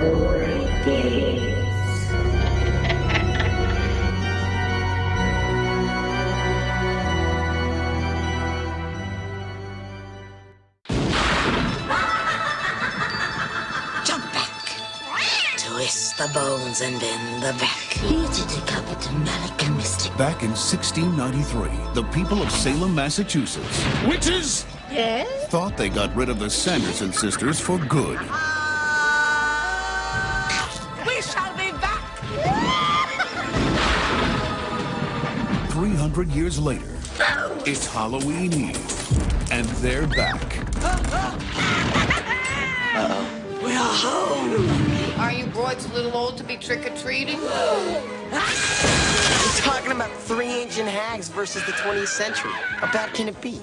Gory Gays. Jump back. Twist the bones and bend the back. Here to decapit the Malika mystic. Back in 1693, the people of Salem, Massachusetts, Witches! Yes? thought they got rid of the Sanderson sisters for good. We shall be back. 300 years later, it's Halloween Eve, and they're back. We're home. Are you boys a little old to be trick-or-treating? We're talking about 3 ancient hags versus the 20th century. How bad can it be?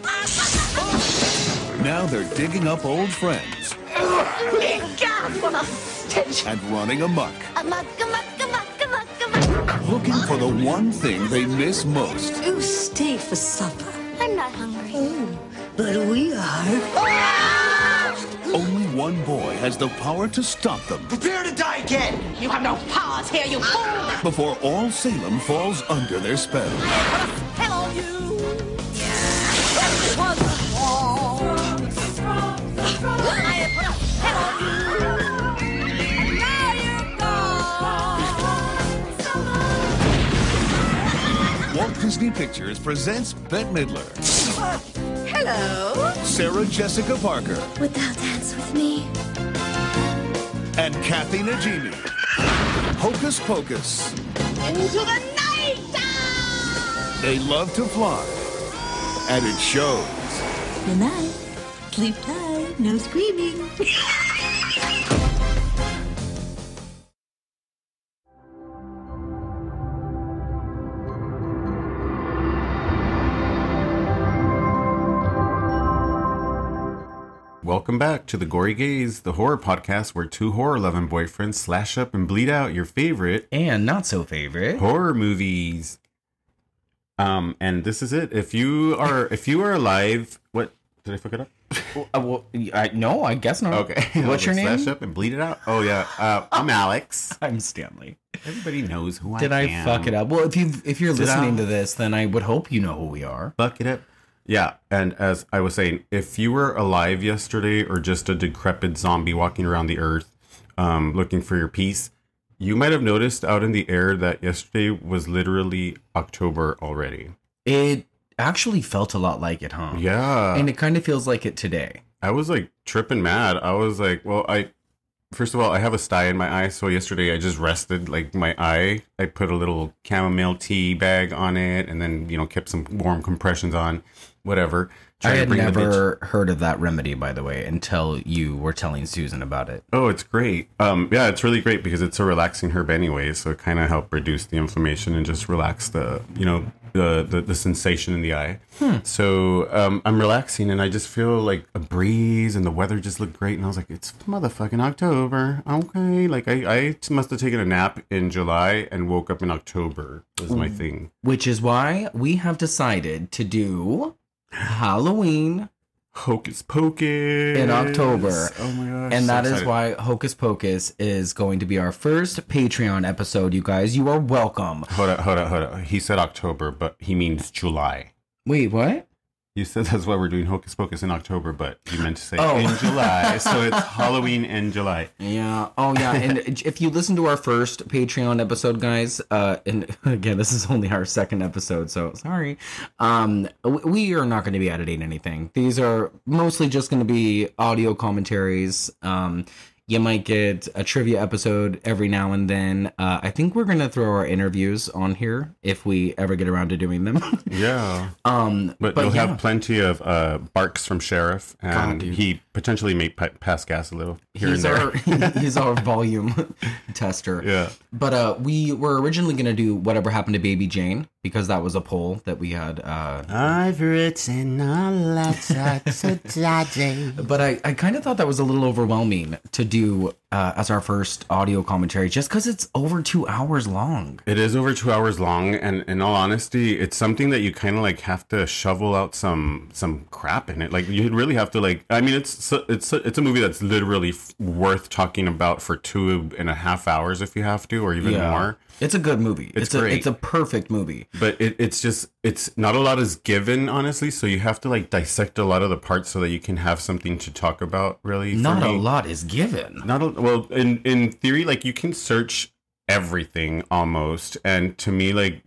Now they're digging up old friends God, what a stench. and running amok, Come on. looking for the one thing they miss most. You stay for supper. I'm not hungry. But we are. Only one boy has the power to stop them Prepare to die again! You have no powers here, you fool. before all Salem falls under their spell. Hell on you. This was wrong. I have put a hell on you. Now you're gone. Walt Disney Pictures presents Bette Midler, Hello. Sarah Jessica Parker, Would thou dance with me? and Kathy Najimy. Hocus Pocus. Into the night. They love to fly, and it shows. Good night. Sleep tight. No screaming. Welcome back to the Gory Gays, the horror podcast where 2 horror-loving boyfriends slash up and bleed out your favorite And not so favorite. horror movies. And this is it. If you are alive, what did I fuck it up? No, I guess not. Okay. What's your name? Slash up and bleed it out. Oh yeah. I'm Alex. I'm Stanley. Everybody knows who Did I I am. fuck it up? Well, if you're Did listening I? to this, then I would hope you know who we are. Fuck it up. Yeah, and as I was saying, if you were alive yesterday or just a decrepit zombie walking around the earth looking for your peace, you might have noticed out in the air that yesterday was literally October already. It actually felt a lot like it, huh? Yeah. And it kind of feels like it today. I was like tripping mad. I was like, well, first of all, I have a sty in my eye. So yesterday I just rested like my eye. I put a little chamomile tea bag on it and then, kept some warm compressions on, whatever. I had the bitch. never heard of that remedy, by the way, until you were telling Susan about it. Oh, it's great. Yeah, it's really great because it's a relaxing herb anyway. So it kind of helped reduce the inflammation and just relax the sensation in the eye. So I'm relaxing and I just feel like a breeze and the weather just looked great. And I was like, it's motherfucking October. Okay. Like I must have taken a nap in July and woke up in October was my thing. Which is why we have decided to do Halloween Hocus Pocus in October. Oh my gosh. And so that is excited. why Hocus Pocus is going to be our first Patreon episode, you guys. You are welcome. Hold up. He said October, but he means July. Wait, what? You said that's why we're doing Hocus Pocus in October, but you meant to say Oh. in July. So it's Halloween in July. Yeah. Oh, yeah. And if you listen to our first Patreon episode, guys, and again, this is only our second episode, so sorry. We are not going to be editing anything. These are mostly just going to be audio commentaries. You might get a trivia episode every now and then. I think we're going to throw our interviews on here if we ever get around to doing them. Yeah. But you'll yeah. have plenty of barks from Sheriff, and dude. he potentially may pass gas a little here and there. He's our volume tester. Yeah. But we were originally going to do Whatever Happened to Baby Jane, because that was a poll that we had. I've written a letter to Daddy. But I kind of thought that was a little overwhelming to do as our first audio commentary, just because it's over 2 hours long. It is over 2 hours long, and in all honesty, it's something that you kind of like have to shovel out some crap in it. Like you really have to like. I mean, it's a movie that's literally worth talking about for 2.5 hours if you have to, or even more. It's a good movie. It's great. It's a perfect movie. But it's not a lot is given, honestly. So you have to like dissect a lot of the parts so that you can have something to talk about. Really, not a lot is given. Well, in theory, like you can search everything almost, and to me, like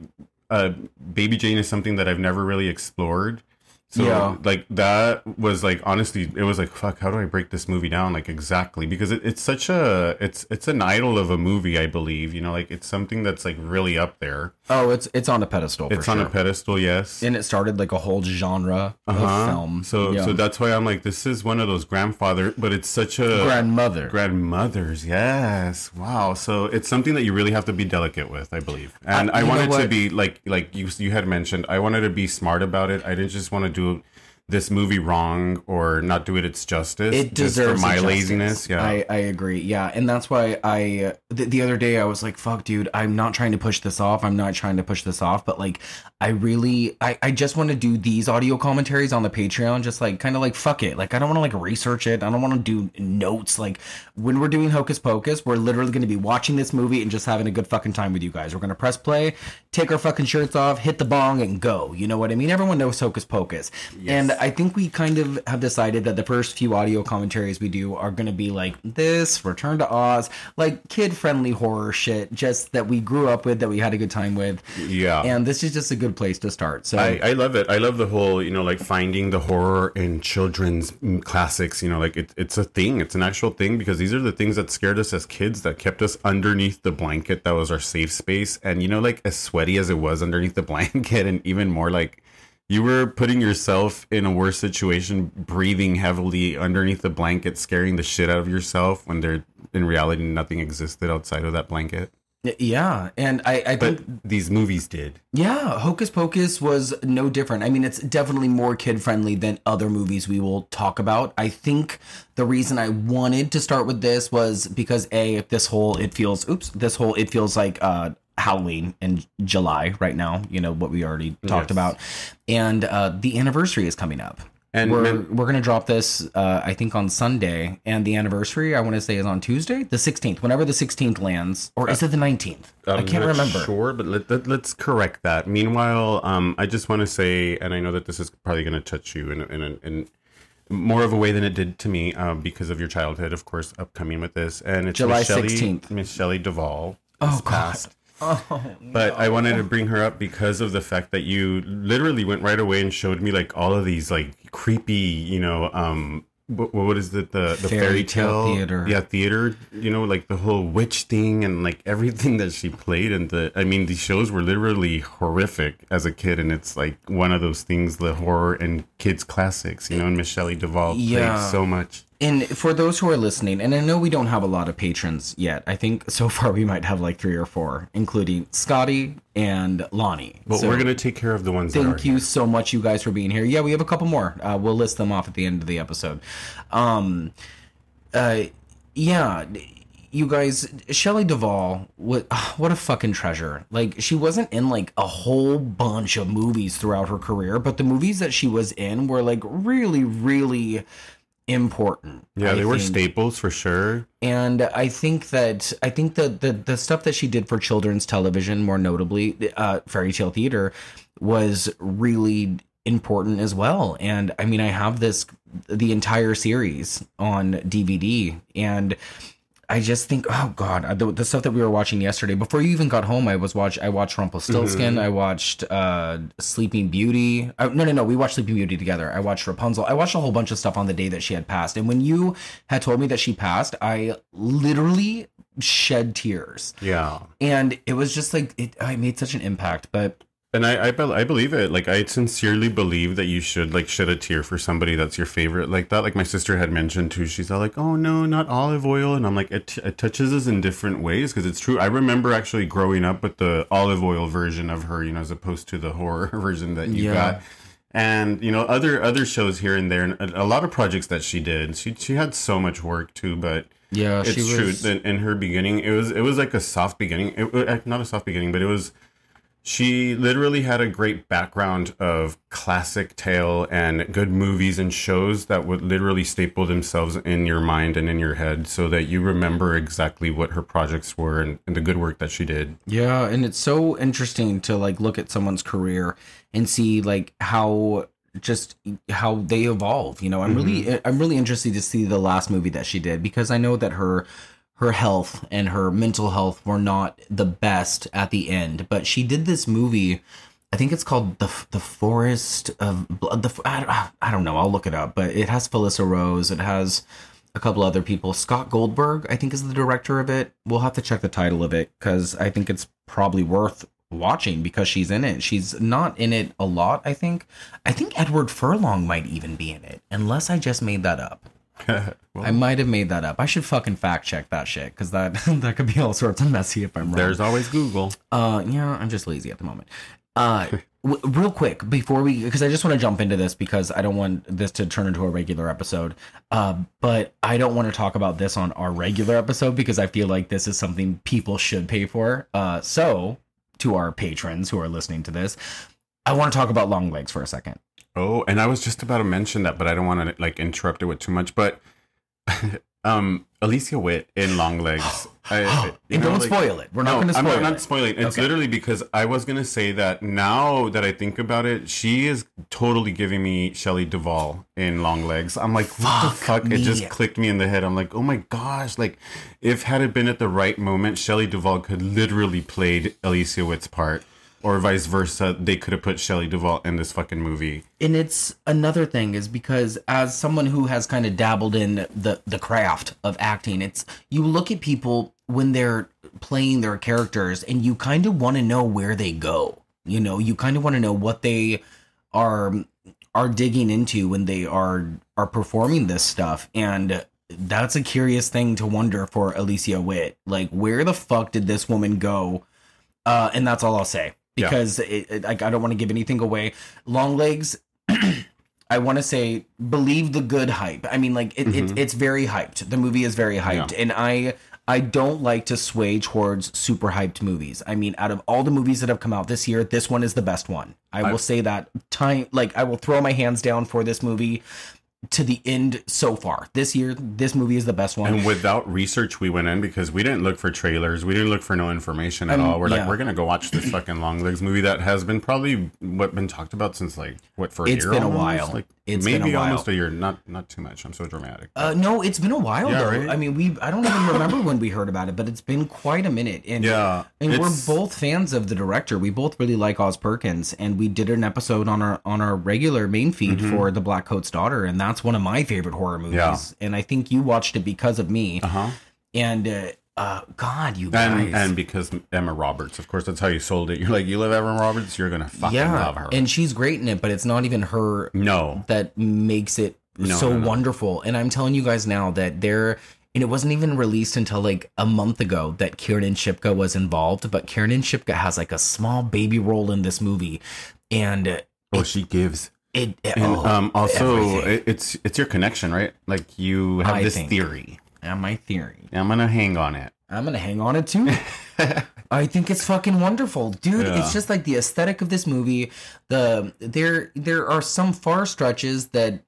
Baby Jane is something that I've never really explored. So like that was like, honestly, it was like, fuck, how do I break this movie down? Like exactly, because it's such it's an idol of a movie, I believe, you know, like it's something that's like really up there. Oh, it's on a pedestal. It's on a pedestal. Yes. And it started like a whole genre of film. So that's why I'm like, this is one of those grandfather, but it's such a grandmothers. Yes. Wow. So it's something that you really have to be delicate with, I believe. And I wanted to be like you had mentioned, I wanted to be smart about it. I didn't just want to do this movie wrong or not do it its justice. It deserves for my laziness. Yeah, I agree. Yeah, and that's why the other day I was like, fuck, dude, I'm not trying to push this off. But like, I just want to do these audio commentaries on the Patreon, just like kind of like fuck it. Like I don't want to like research it. I don't want to do notes. Like when we're doing Hocus Pocus, we're literally going to be watching this movie and just having a good fucking time with you guys. We're going to press play, take our fucking shirts off, hit the bong, and go. You know what I mean? Everyone knows Hocus Pocus. Yes. And I think we kind of have decided that the first few audio commentaries we do are going to be like this, Return to Oz, like kid-friendly horror shit, just that we grew up with, that we had a good time with. Yeah. And this is just a good place to start. So I love it. I love the whole, you know, like finding the horror in children's classics, you know, like it's a thing. It's an actual thing, because these are the things that scared us as kids, that kept us underneath the blanket. That was our safe space. And, you know, like as sweaty as it was underneath the blanket, and even more like, you were putting yourself in a worse situation, breathing heavily underneath the blanket, scaring the shit out of yourself, when there, in reality, nothing existed outside of that blanket. Yeah, and I think these movies did. Yeah, Hocus Pocus was no different. I mean, it's definitely more kid-friendly than other movies we will talk about. I think the reason I wanted to start with this was because this whole it feels like Halloween in July right now, you know, what we already talked about, and the anniversary is coming up, and we're gonna drop this I think on Sunday, and the anniversary I want to say is on Tuesday, the 16th, whenever the 16th lands, or is it the 19th? I can't remember. Sure, but let's correct that. Meanwhile, I just want to say, and I know that this is probably going to touch you in more of a way than it did to me, because of your childhood, of course, upcoming with this, and it's July 16th. Miss Shelley Duvall. Oh, God. But I wanted to bring her up because of the fact that you literally went right away and showed me like all of these like creepy, you know, what is it, the fairy tale theater, you know, like the whole witch thing and like everything that she played. And these shows were literally horrific as a kid, and it's like one of those things, the horror and kids classics, you know, and Miss Shelley Duvall played so much. And for those who are listening, and I know we don't have a lot of patrons yet. I think so far we might have like 3 or 4, including Scotty and Lonnie. But so we're going to take care of the ones that are Thank you so much, you guys, for being here. Yeah, we have a couple more. We'll list them off at the end of the episode. Yeah, you guys, Shelley Duvall, what a fucking treasure. Like, she wasn't in like a whole bunch of movies throughout her career, but the movies that she was in were like really, really important. Yeah, they were staples for sure. And I think that the stuff that she did for children's television, more notably fairy tale theater, was really important as well. And I mean, I have the entire series on DVD, and I just think, oh God, the stuff that we were watching yesterday, before you even got home, I watched Rumpelstiltskin. I watched Sleeping Beauty. No, we watched Sleeping Beauty together. I watched Rapunzel. I watched a whole bunch of stuff on the day that she had passed. And when you had told me that she passed, I literally shed tears. Yeah. And it was just like, I made such an impact, but... And I believe it. Like, I sincerely believe that you should like shed a tear for somebody that's your favorite like that. Like my sister had mentioned too. She's all like, "Oh no, not olive oil," and I'm like, it touches us in different ways, because it's true. I remember actually growing up with the olive oil version of her, you know, as opposed to the horror version that you got. And you know, other shows here and there, and a lot of projects that she did. She had so much work too, but. Yeah, it's true. In her beginning, it was like a soft beginning. Not a soft beginning, but it was. She literally had a great background of classic tale and good movies and shows that would literally staple themselves in your mind and in your head so that you remember exactly what her projects were and the good work that she did. Yeah, and it's so interesting to like look at someone's career and see like how they evolve. You know, I'm really interested to see the last movie that she did, because I know that her health and her mental health were not the best at the end, but she did this movie. I think it's called the Forest of Blood. I don't know. I'll look it up, but it has Felissa Rose. It has a couple other people. Scott Goldberg, I think, is the director of it. We'll have to check the title of it, because I think it's probably worth watching because she's in it. She's not in it a lot, I think. I think Edward Furlong might even be in it, unless I just made that up. Well, I might have made that up. I should fucking fact check that shit, because that could be all sorts of messy if I'm wrong. There's always Google. Yeah, I'm just lazy at the moment. Real quick before because I just want to jump into this because I don't want this to turn into a regular episode. But I don't want to talk about this on our regular episode because I feel like this is something people should pay for. So to our patrons who are listening to this, I want to talk about Longlegs for a second. Oh, and I was just about to mention that, but I don't want to like interrupt it with too much. But Alicia Witt in Longlegs. Don't spoil it. We're not going to spoil it. I'm not spoiling. It's literally because I was going to say that now that I think about it, she is totally giving me Shelley Duvall in Longlegs. I'm like, what the fuck? It just clicked me in the head. I'm like, oh my gosh. Like, if had it been at the right moment, Shelley Duvall could literally played Alicia Witt's part. Or vice versa, they could have put Shelley Duvall in this fucking movie. And it's another thing is because as someone who has kind of dabbled in the craft of acting, it's you look at people when they're playing their characters and you kind of want to know where they go. You know, you kind of want to know what they are digging into when they are performing this stuff. And that's a curious thing to wonder for Alicia Witt. Like, where the fuck did this woman go? And that's all I'll say. Because I don't want to give anything away. Longlegs, I want to say, believe the good hype. I mean, like, it's very hyped. The movie is very hyped. And I don't like to sway towards super hyped movies. I mean, out of all the movies that have come out this year, this one is the best one. I will say that. I will throw my hands down for this movie to the end so far. This year, this movie is the best one. And without research, we went in because we didn't look for trailers. We didn't look for no information at all. We're like, we're going to go watch this fucking Longlegs movie that has been probably been talked about since for a year? It's been a while. Like, it's maybe been a while. Almost a year. Not too much. I'm so dramatic. No, it's been a while though. Right? I mean, I don't even remember when we heard about it, but it's been quite a minute. And we're both fans of the director. We both really like Oz Perkins, and we did an episode on our regular main feed for The Black Coat's Daughter, and that's one of my favorite horror movies. Yeah. And I think you watched it because of me. And God, you guys. And because Emma Roberts, of course, that's how you sold it. You're like, you love Emma Roberts, you're gonna fucking love her. And she's great in it, but it's not even her that makes it so wonderful. And I'm telling you guys now that and it wasn't even released until like a month ago that Kiernan Shipka was involved, but Kiernan Shipka has like a small baby role in this movie. And she gives it. Also, it's your connection, right? Like you have this theory. My theory. I'm gonna hang on it. I'm gonna hang on it too. I think it's fucking wonderful, dude. Yeah. It's just like the aesthetic of this movie. There are some far stretches that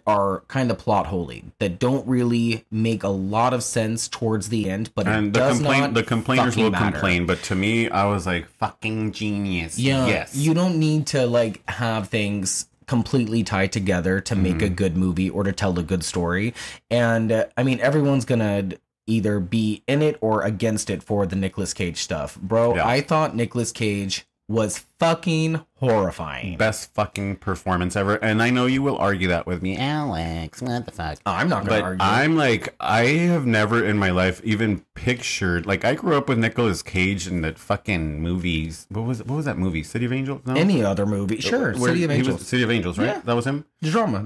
are kind of plot holy, that don't really make a lot of sense towards the end. But the complainers will complain. But to me, I was like, fucking genius. Yeah. Yes. You don't need to like have things completely tied together to make a good movie or to tell a good story. And I mean, everyone's gonna either be in it or against it for the Nicolas Cage stuff. Bro, I thought Nicolas Cage was fucking horrifying. Best fucking performance ever. And I know you will argue that with me. Alex, what the fuck? I'm not going to argue. I'm like, I have never in my life even pictured, like, I grew up with Nicolas Cage in that fucking movies. What was that movie? City of Angels? No? Any other movie. Sure, City of Angels. City of Angels, right? Yeah. That was him? The drama.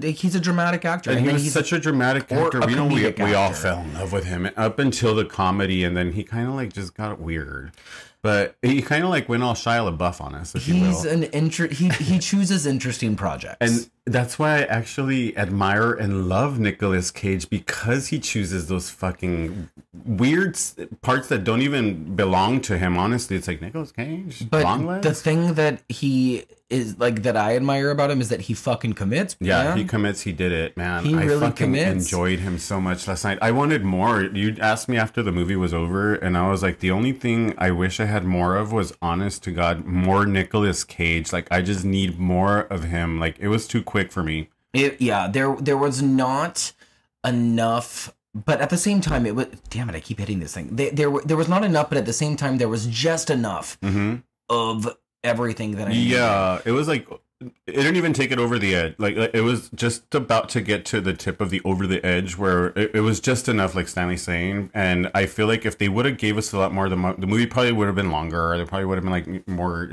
He's a dramatic actor. And he was such a dramatic actor. We all fell in love with him up until the comedy, and then he kind of like just got weird. But he kind of like went all Shia LaBeouf on us, if you will. He chooses interesting projects. that's why I actually admire and love Nicolas Cage, because he chooses those fucking weird parts that don't even belong to him. Honestly, it's like Nicolas Cage, But LONGLEGS. the thing that he is like that I admire about him is that he fucking commits. Yeah, man. he commits. He did it, man. He I really fucking commits. enjoyed him so much last night. I wanted more. You asked me after the movie was over, and I was like, the only thing I wish I had more of was, honest to God, more Nicolas Cage. Like, I just need more of him. Like, it was too quick for me. There was not enough, but at the same time, it was. Damn it! I keep hitting this thing. There was not enough, but at the same time, there was just enough of everything that I needed. Yeah, it was like, it didn't even take it over the edge. Like, it was just about to get to the tip of the over the edge, where it was just enough, like Stanley saying. And I feel like if they would have gave us a lot more, the movie probably would have been longer. Or there probably would have been like more.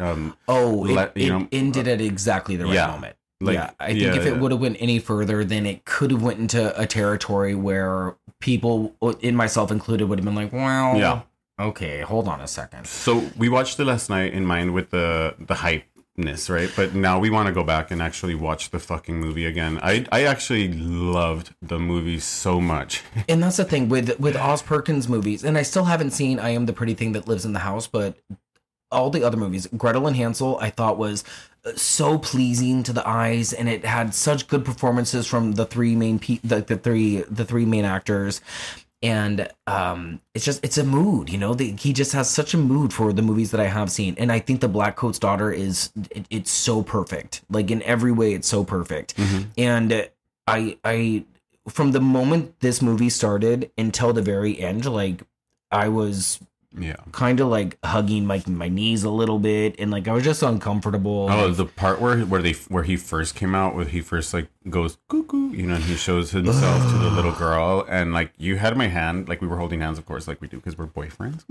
It ended at exactly the right moment. Like, I think if it would have went any further, then it could have went into a territory where people, in myself included, would have been like, well, yeah. Okay, hold on a second. So we watched it last night in mind with the hypeness, right? But now we want to go back and actually watch the fucking movie again. I actually loved the movie so much. And that's the thing with Oz Perkins movies, and I still haven't seen I Am the Pretty Thing That Lives in the House, but all the other movies, Gretel and Hansel, I thought was so pleasing to the eyes, and it had such good performances from the three main the three main actors. And it's a mood, you know. He just has such a mood for the movies that I have seen, and I think The Black Coat's Daughter it's so perfect. Like, in every way, it's so perfect. And I from the moment this movie started until the very end, like, I was kind of like hugging my knees a little bit, and like I was just uncomfortable. Oh, the part where he first came out, where he first like goes cuckoo, you know, and he shows himself to the little girl, and like, you had my hand, like we were holding hands, of course, like we do because we're boyfriends.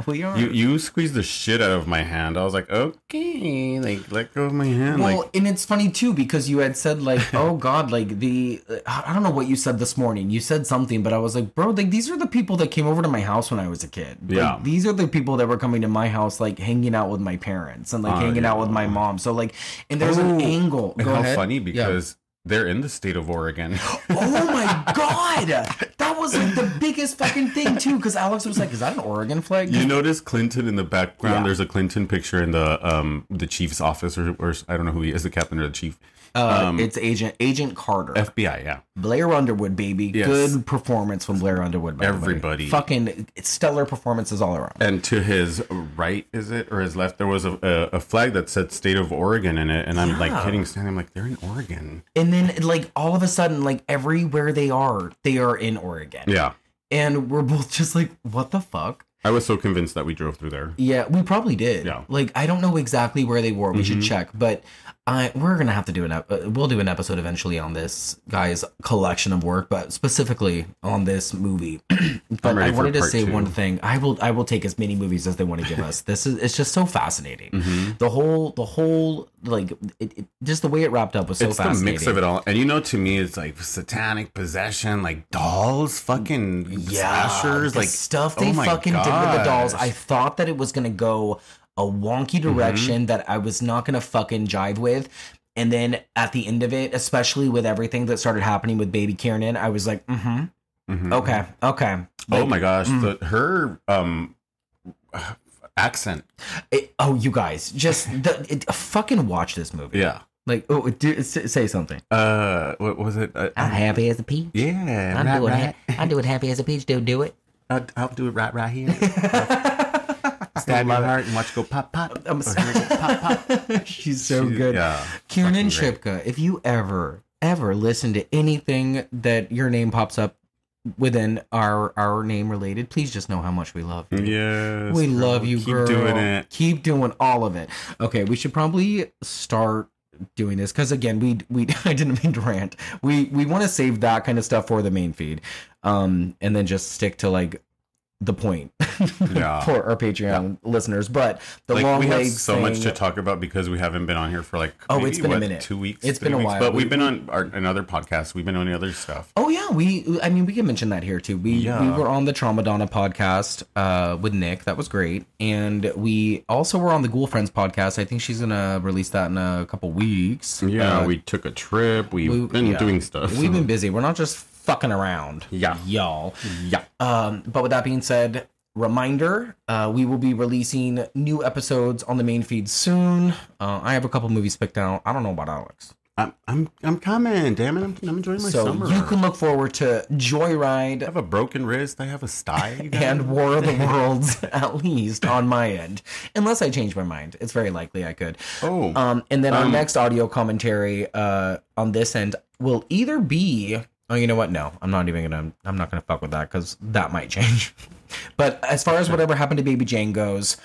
We are. You squeezed the shit out of my hand. I was like, okay, like, let go of my hand. Well, like, and it's funny too, because you had said like, oh God, like I don't know what you said this morning. You said something, but I was like, bro, like, these are the people that came over to my house when I was a kid. Yeah. Like, these are the people that were coming to my house, like hanging out with my parents and like hanging out with my mom. So like, and there's an angle. And Go how ahead. funny, because they're in the state of Oregon. Oh my God. That was like the biggest fucking thing too. Cause Alex was like, is that an Oregon flag? You notice Clinton in the background. There's a Clinton picture in the chief's office, or I don't know who he is, the captain or the chief. It's Agent Carter. FBI, yeah. Blair Underwood, baby. Yes. Good performance from Blair Underwood. By Everybody. Fucking stellar performances all around. And to his right, is it, or his left, there was a flag that said State of Oregon in it. And I'm like hitting Stanley. I'm like, they're in Oregon. And then like all of a sudden, like everywhere they are in Oregon. Yeah. And we're both just like, what the fuck? I was so convinced that we drove through there. Yeah, we probably did. Yeah. Like, I don't know exactly where they were. We should check. But we're going to have to do we'll do an episode eventually on this guy's collection of work, but specifically on this movie. But I wanted to say one thing. I will take as many movies as they want to give us. It's just so fascinating. The whole like, just the way it wrapped up was so fascinating. It's the mix of it all. And you know, to me, it's like satanic possession, like dolls, fucking slashers, like stuff they fucking did with the dolls. I thought that it was going to go a wonky direction that I was not going to fucking jive with. And then at the end of it, especially with everything that started happening with baby Kiernan, I was like, okay. Like, oh my gosh. Her accent. You guys, just fucking watch this movie. Yeah. Like, say something. What was it? I'm happy as a peach. Yeah. I'm doing happy as a peach. Do it. I'll do it right here. Stab my heart and watch it go pop, pop. Pop. She's so good. Yeah. Kiernan Shipka, if you ever listen to anything that your name pops up within our name related, please just know how much we love you. Yes. We love you, girl. Keep doing it. Keep doing all of it. Okay, we should probably start doing this, because again, we I didn't mean to rant. We want to save that kind of stuff for the main feed, and then just stick to like the point Yeah. for our Patreon listeners. But the like, long we have legs so much thing- to talk about because we haven't been on here for like it's been a minute. 2 weeks. It's 3 been a weeks. while. But we've been on another podcast. We've been on other stuff. Oh yeah, we can mention that here too. We were on the Trauma Donna podcast with Nick. That was great. And we also were on the Ghoul Friends podcast. I think she's gonna release that in a couple weeks. Yeah, we took a trip. We've been doing stuff. We've been busy. We're not just fucking around. Yeah. Y'all. Yeah. But with that being said, reminder, we will be releasing new episodes on the main feed soon. I have a couple movies picked out. I don't know about Alex. I'm coming. Damn it, I'm enjoying my summer. So you can look forward to Joyride. I have a broken wrist. I have a sty. And War of the Worlds, at least on my end. Unless I change my mind. It's very likely I could. And then our next audio commentary on this end will either be... Oh, you know what? No, I'm not gonna fuck with that because that might change. But as far as whatever happened to Baby Jane goes,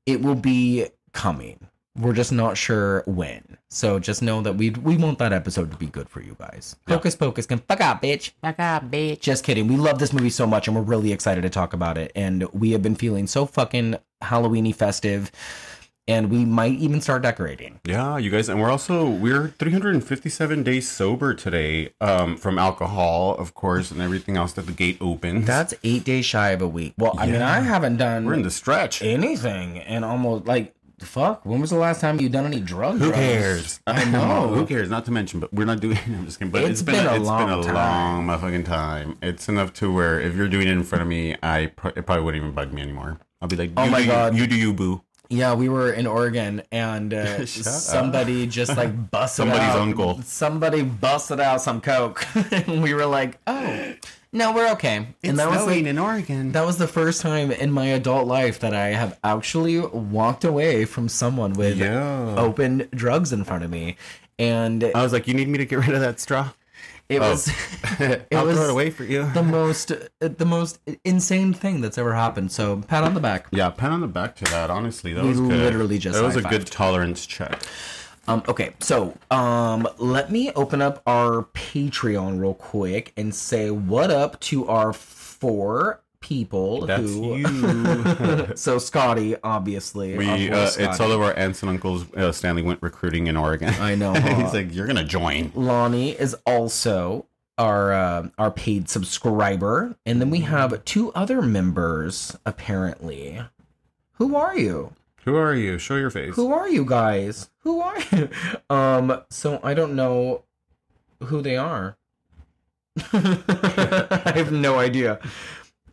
it will be coming. We're just not sure when. So just know that we want that episode to be good for you guys. Yeah. Hocus Pocus can fuck up, bitch. Fuck up, bitch. Just kidding. We love this movie so much and we're really excited to talk about it. And we have been feeling so fucking Halloween-y festive. And we might even start decorating. Yeah, you guys. And we're 357 days sober today from alcohol, of course, and everything else that the gate opens. That's 8 days shy of a week. Well, I mean, I haven't done... We're in the stretch. Anything. And almost, like, fuck, when was the last time you done any drugs? Who cares? I know. Who cares? Not to mention, but we're not doing it. I'm just kidding. But it's been a long motherfucking time. It's enough to where if you're doing it in front of me, it probably wouldn't even bug me anymore. I'll be like, oh my God. You do you, boo. Yeah, we were in Oregon and somebody just like busted Somebody's out. uncle. Somebody busted out some coke. And we were like, oh, no, we're okay. And that was in Oregon. That was the first time in my adult life that I have actually walked away from someone with open drugs in front of me. And I was like, you need me to get rid of that straw? It was I'll throw it away for you. The most insane thing that's ever happened. So pat on the back. Yeah, pat on the back to that. Honestly, that was good. Literally just that was a good tolerance check. Okay, so let me open up our Patreon real quick and say what up to our 4 people. That's you. So Scotty, obviously. It's all of our aunts and uncles. Stanley went recruiting in Oregon. I know. He's like, you're gonna join. Lonnie is also our paid subscriber, and then we have 2 other members apparently. Who are you? Who are you? Show your face. Who are you guys? Who are you? So I don't know who they are. I have no idea.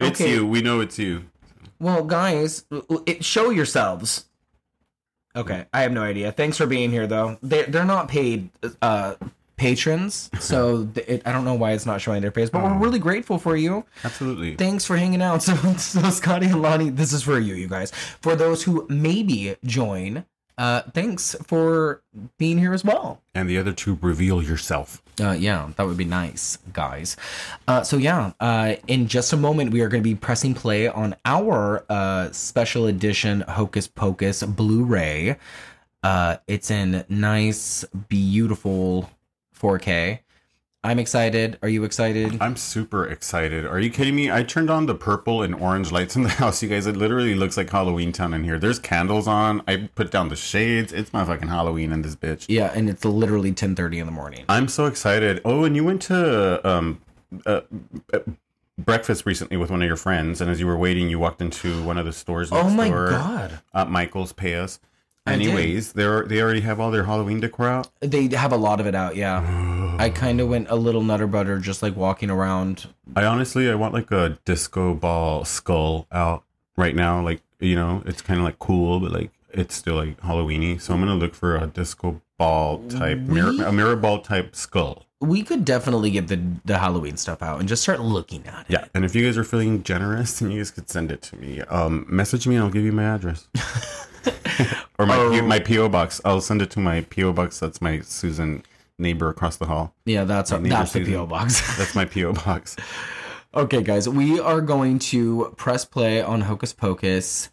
It's you. We know it's you. Well, guys, show yourselves. Okay, I have no idea. Thanks for being here, though. They're not paid patrons, so I don't know why it's not showing their face, but we're really grateful for you. Absolutely. Thanks for hanging out. So Scotty and Lonnie, this is for you guys. For those who maybe join, thanks for being here as well. And the other 2, reveal yourself. Yeah, that would be nice, guys. In just a moment, we are going to be pressing play on our special edition Hocus Pocus Blu-ray. It's in nice, beautiful 4K. I'm excited. Are you excited? I'm super excited. Are you kidding me? I turned on the purple and orange lights in the house, you guys. It literally looks like Halloween Town in here. There's candles on. I put down the shades. It's my fucking Halloween in this bitch. Yeah, and it's literally 10:30 in the morning. I'm so excited. Oh, and you went to breakfast recently with one of your friends, and as you were waiting, you walked into one of the stores next door. Oh my God. Michael's Pay Us. Anyways, they already have all their Halloween decor out. They have a lot of it out, yeah. I kind of went a little nutter butter just like walking around. I want like a disco ball skull out right now. Like, you know, it's kind of like cool, but like it's still like Halloween-y. So I'm going to look for a disco ball type, a mirror ball type skull. We could definitely get the Halloween stuff out and just start looking at it. Yeah, and if you guys are feeling generous, then you guys could send it to me. Message me and I'll give you my address. Or my P.O. box. I'll send it to my P.O. box. That's my Susan neighbor across the hall. Yeah, that's the P.O. box. That's my P.O. box. Okay, guys, we are going to press play on Hocus Pocus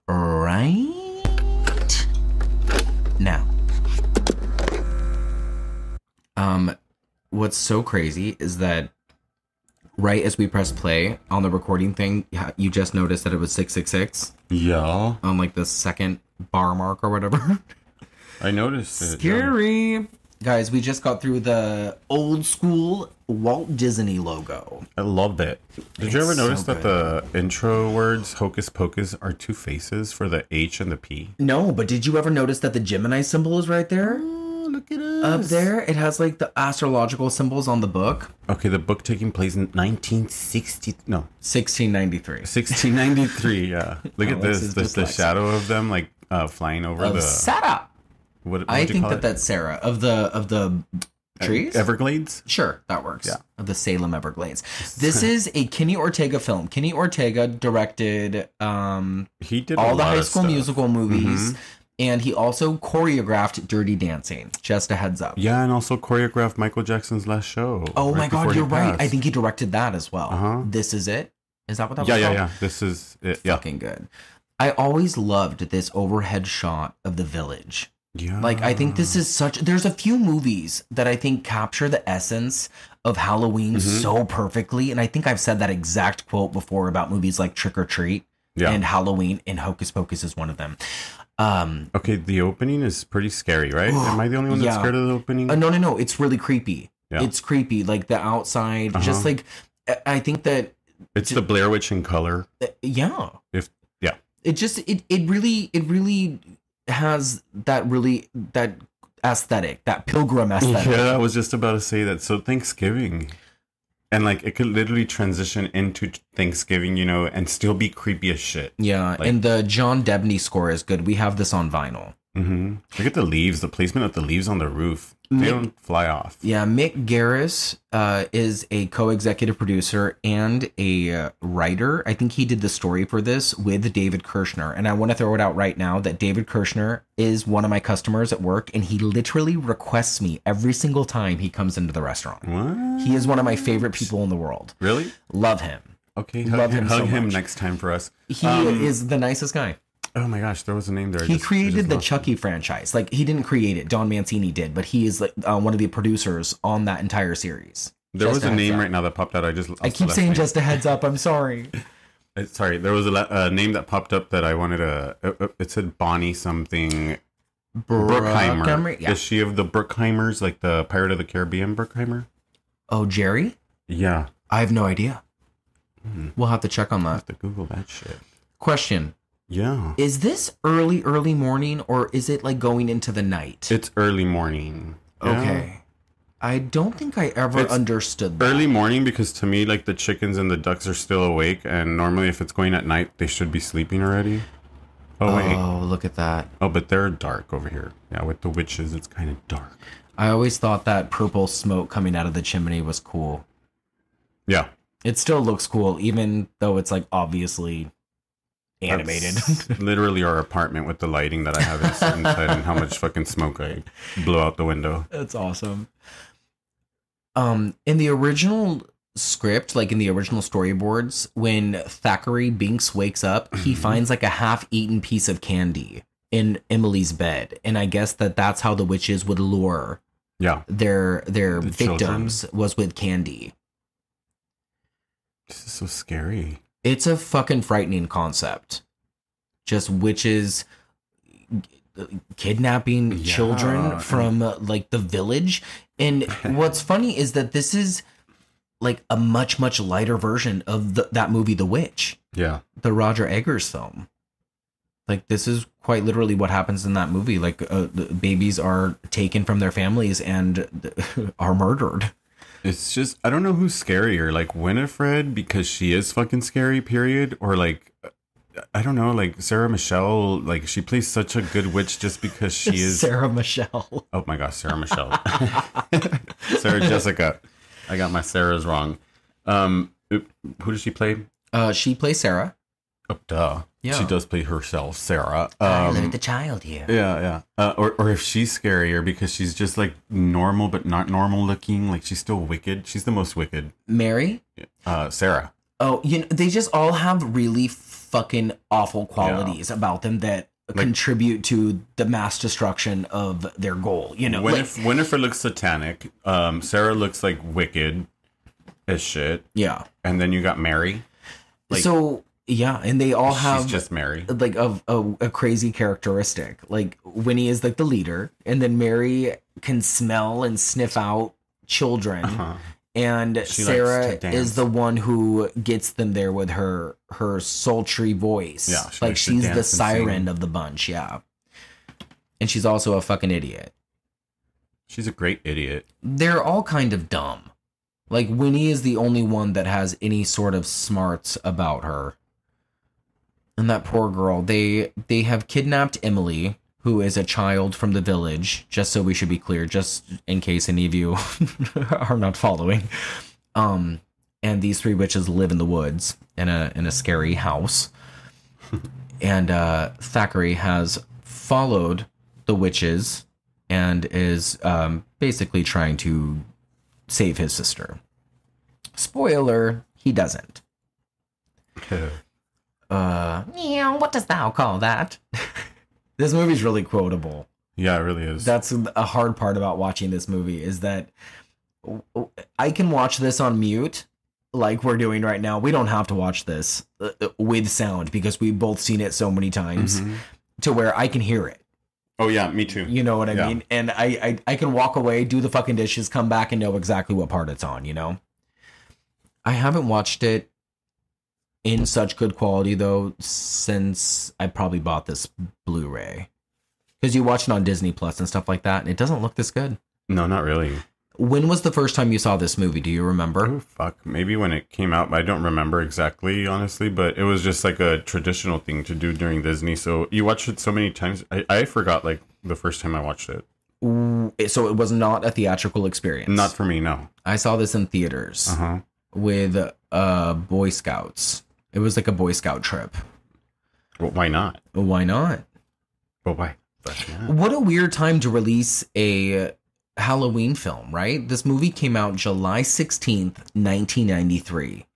right now. What's so crazy is that right as we press play on the recording thing, you just noticed that it was 666 Yeah. on like the second bar mark or whatever. I noticed it. Scary. Yeah. Guys, we just got through the old school Walt Disney logo. I loved it. Did you ever notice that the intro words Hocus Pocus are two faces for the H and the P? No, but did you ever notice that the Gemini symbol is right there? Oh, look at us. Up there, it has like the astrological symbols on the book. Okay, the book taking place in 1693, 1693, yeah. Look at this. There's the shadow of them like flying over the... Sarah. What I think that's Sarah of the trees. Everglades? Sure, that works. Yeah. Of the Salem Everglades. This is a Kenny Ortega film. Kenny Ortega directed he did all the High School Musical movies, and he also choreographed Dirty Dancing. Just a heads up. Yeah, and also choreographed Michael Jackson's Last Show. Oh my God, you're right. I think he directed that as well. This Is It? Is that what that was called? Yeah. This is it. Yeah. Fucking good. I always loved this overhead shot of the village. Yeah. Like, I think this is there's a few movies that I think capture the essence of Halloween so perfectly. And I think I've said that exact quote before about movies like Trick or Treat and Halloween, and Hocus Pocus is one of them. Okay, the opening is pretty scary, right? Am I the only one that's scared of the opening? No. It's really creepy. Yeah. It's creepy. Like the outside, just like, I think that... It's the Blair Witch in color. Yeah. It really has that aesthetic, that pilgrim aesthetic. Yeah, I was just about to say that. So Thanksgiving, and like it could literally transition into Thanksgiving, and still be creepy as shit. Yeah, like, and the John Debney score is good. We have this on vinyl. Look at the leaves, the placement of the leaves on the roof. They don't fly off. Yeah, Mick Garris is a co-executive producer and a writer. I think he did the story for this with David Kirschner. And I want to throw it out right now that David Kirschner is one of my customers at work, and he literally requests me every single time he comes into the restaurant. What? He is one of my favorite people in the world. Love Love him. Okay, hug him next time for us. He is the nicest guy. Oh my gosh, there was a name there. He created the Chucky franchise. Like, he didn't create it. Don Mancini did, but he is like one of the producers on that entire series. There was a name right now that popped out. I keep saying just a heads up. I'm sorry. Sorry, there was a name that popped up that I wanted to... It said Bonnie something... Bruckheimer. Yeah. Is she of the Bruckheimers, like the Pirate of the Caribbean Bruckheimer? Oh, Jerry? Yeah. I have no idea. We'll have to check on that. I'll have to Google that shit. Question. Yeah. Is this early morning, or is it like going into the night? It's early morning. Yeah. Okay. I don't think I ever understood that. Early morning, because to me, like, the chickens and the ducks are still awake, and normally if it's going at night, they should be sleeping already. Oh, wait. Oh, look at that. Oh, but they're dark over here. Yeah, with the witches, it's kind of dark. I always thought that purple smoke coming out of the chimney was cool. Yeah. It still looks cool, even though it's, like, obviously... animated. That's literally our apartment with the lighting that I have inside and how much fucking smoke I blow out the window. That's awesome. In the original script, like in the original storyboards, when Thackeray Binks wakes up, he finds like a half-eaten piece of candy in Emily's bed, and I guess that's how the witches would lure their victims children. Was with candy. This is so scary. It's a fucking frightening concept. Just witches kidnapping children from like the village. And what's funny is that this is like a much, much lighter version of that movie, The Witch. Yeah. The Roger Eggers film. Like, this is quite literally what happens in that movie. Like, the babies are taken from their families and are murdered. It's just, I don't know who's scarier, like Winifred, because she is fucking scary, period, or like, I don't know, like Sarah Michelle, like she plays such a good witch just because she is... Sarah Michelle. Oh my gosh, Sarah Michelle. Sarah Jessica. I got my Sarahs wrong. Who does she play? She plays Sarah. Oh, duh. Yeah. She does play herself, Sarah. Look at the child here. Yeah. Or if she's scarier because she's just like normal but not normal looking, like she's still wicked. She's the most wicked. Mary? Sarah. Oh, they just all have really fucking awful qualities about them that contribute to the mass destruction of their goal. Winifred looks satanic. Sarah looks like wicked. as shit. Yeah. And then you got Mary. Like, so, yeah, and they all have... She's just Mary. Like, a crazy characteristic. Like, Winnie is, like, the leader, and then Mary can smell and sniff out children. Uh-huh. And Sarah is the one who gets them there with her sultry voice. Yeah, like she's the siren of the bunch. Yeah, and she's also a fucking idiot. She's a great idiot. They're all kind of dumb. Like Winnie is the only one that has any sort of smarts about her. And that poor girl. They have kidnapped Emily, who is a child from the village, just so we should be clear, just in case any of you are not following. And these three witches live in the woods in a scary house. And Thackeray has followed the witches and is basically trying to save his sister. Spoiler, he doesn't. What does thou call that? This movie's really quotable. Yeah, it really is. That's a hard part about watching this movie is that I can watch this on mute like we're doing right now. We don't have to watch this with sound because we've both seen it so many times to where I can hear it. Oh, yeah, me too. You know what I mean? And I can walk away, do the fucking dishes, come back and know exactly what part it's on, you know? I haven't watched it in such good quality, though, since I probably bought this Blu-ray. Because you watch it on Disney Plus and stuff like that, and it doesn't look this good. No, not really. When was the first time you saw this movie? Do you remember? Oh, fuck. Maybe when it came out. I don't remember exactly, honestly, but it was just like a traditional thing to do during Disney. So you watched it so many times. I forgot, like, the first time I watched it. So it was not a theatrical experience? Not for me, no. I saw this in theaters with Boy Scouts. It was like a Boy Scout trip. Well, why not? Why not? Well, why? What a weird time to release a Halloween film, right? This movie came out July 16th, 1993.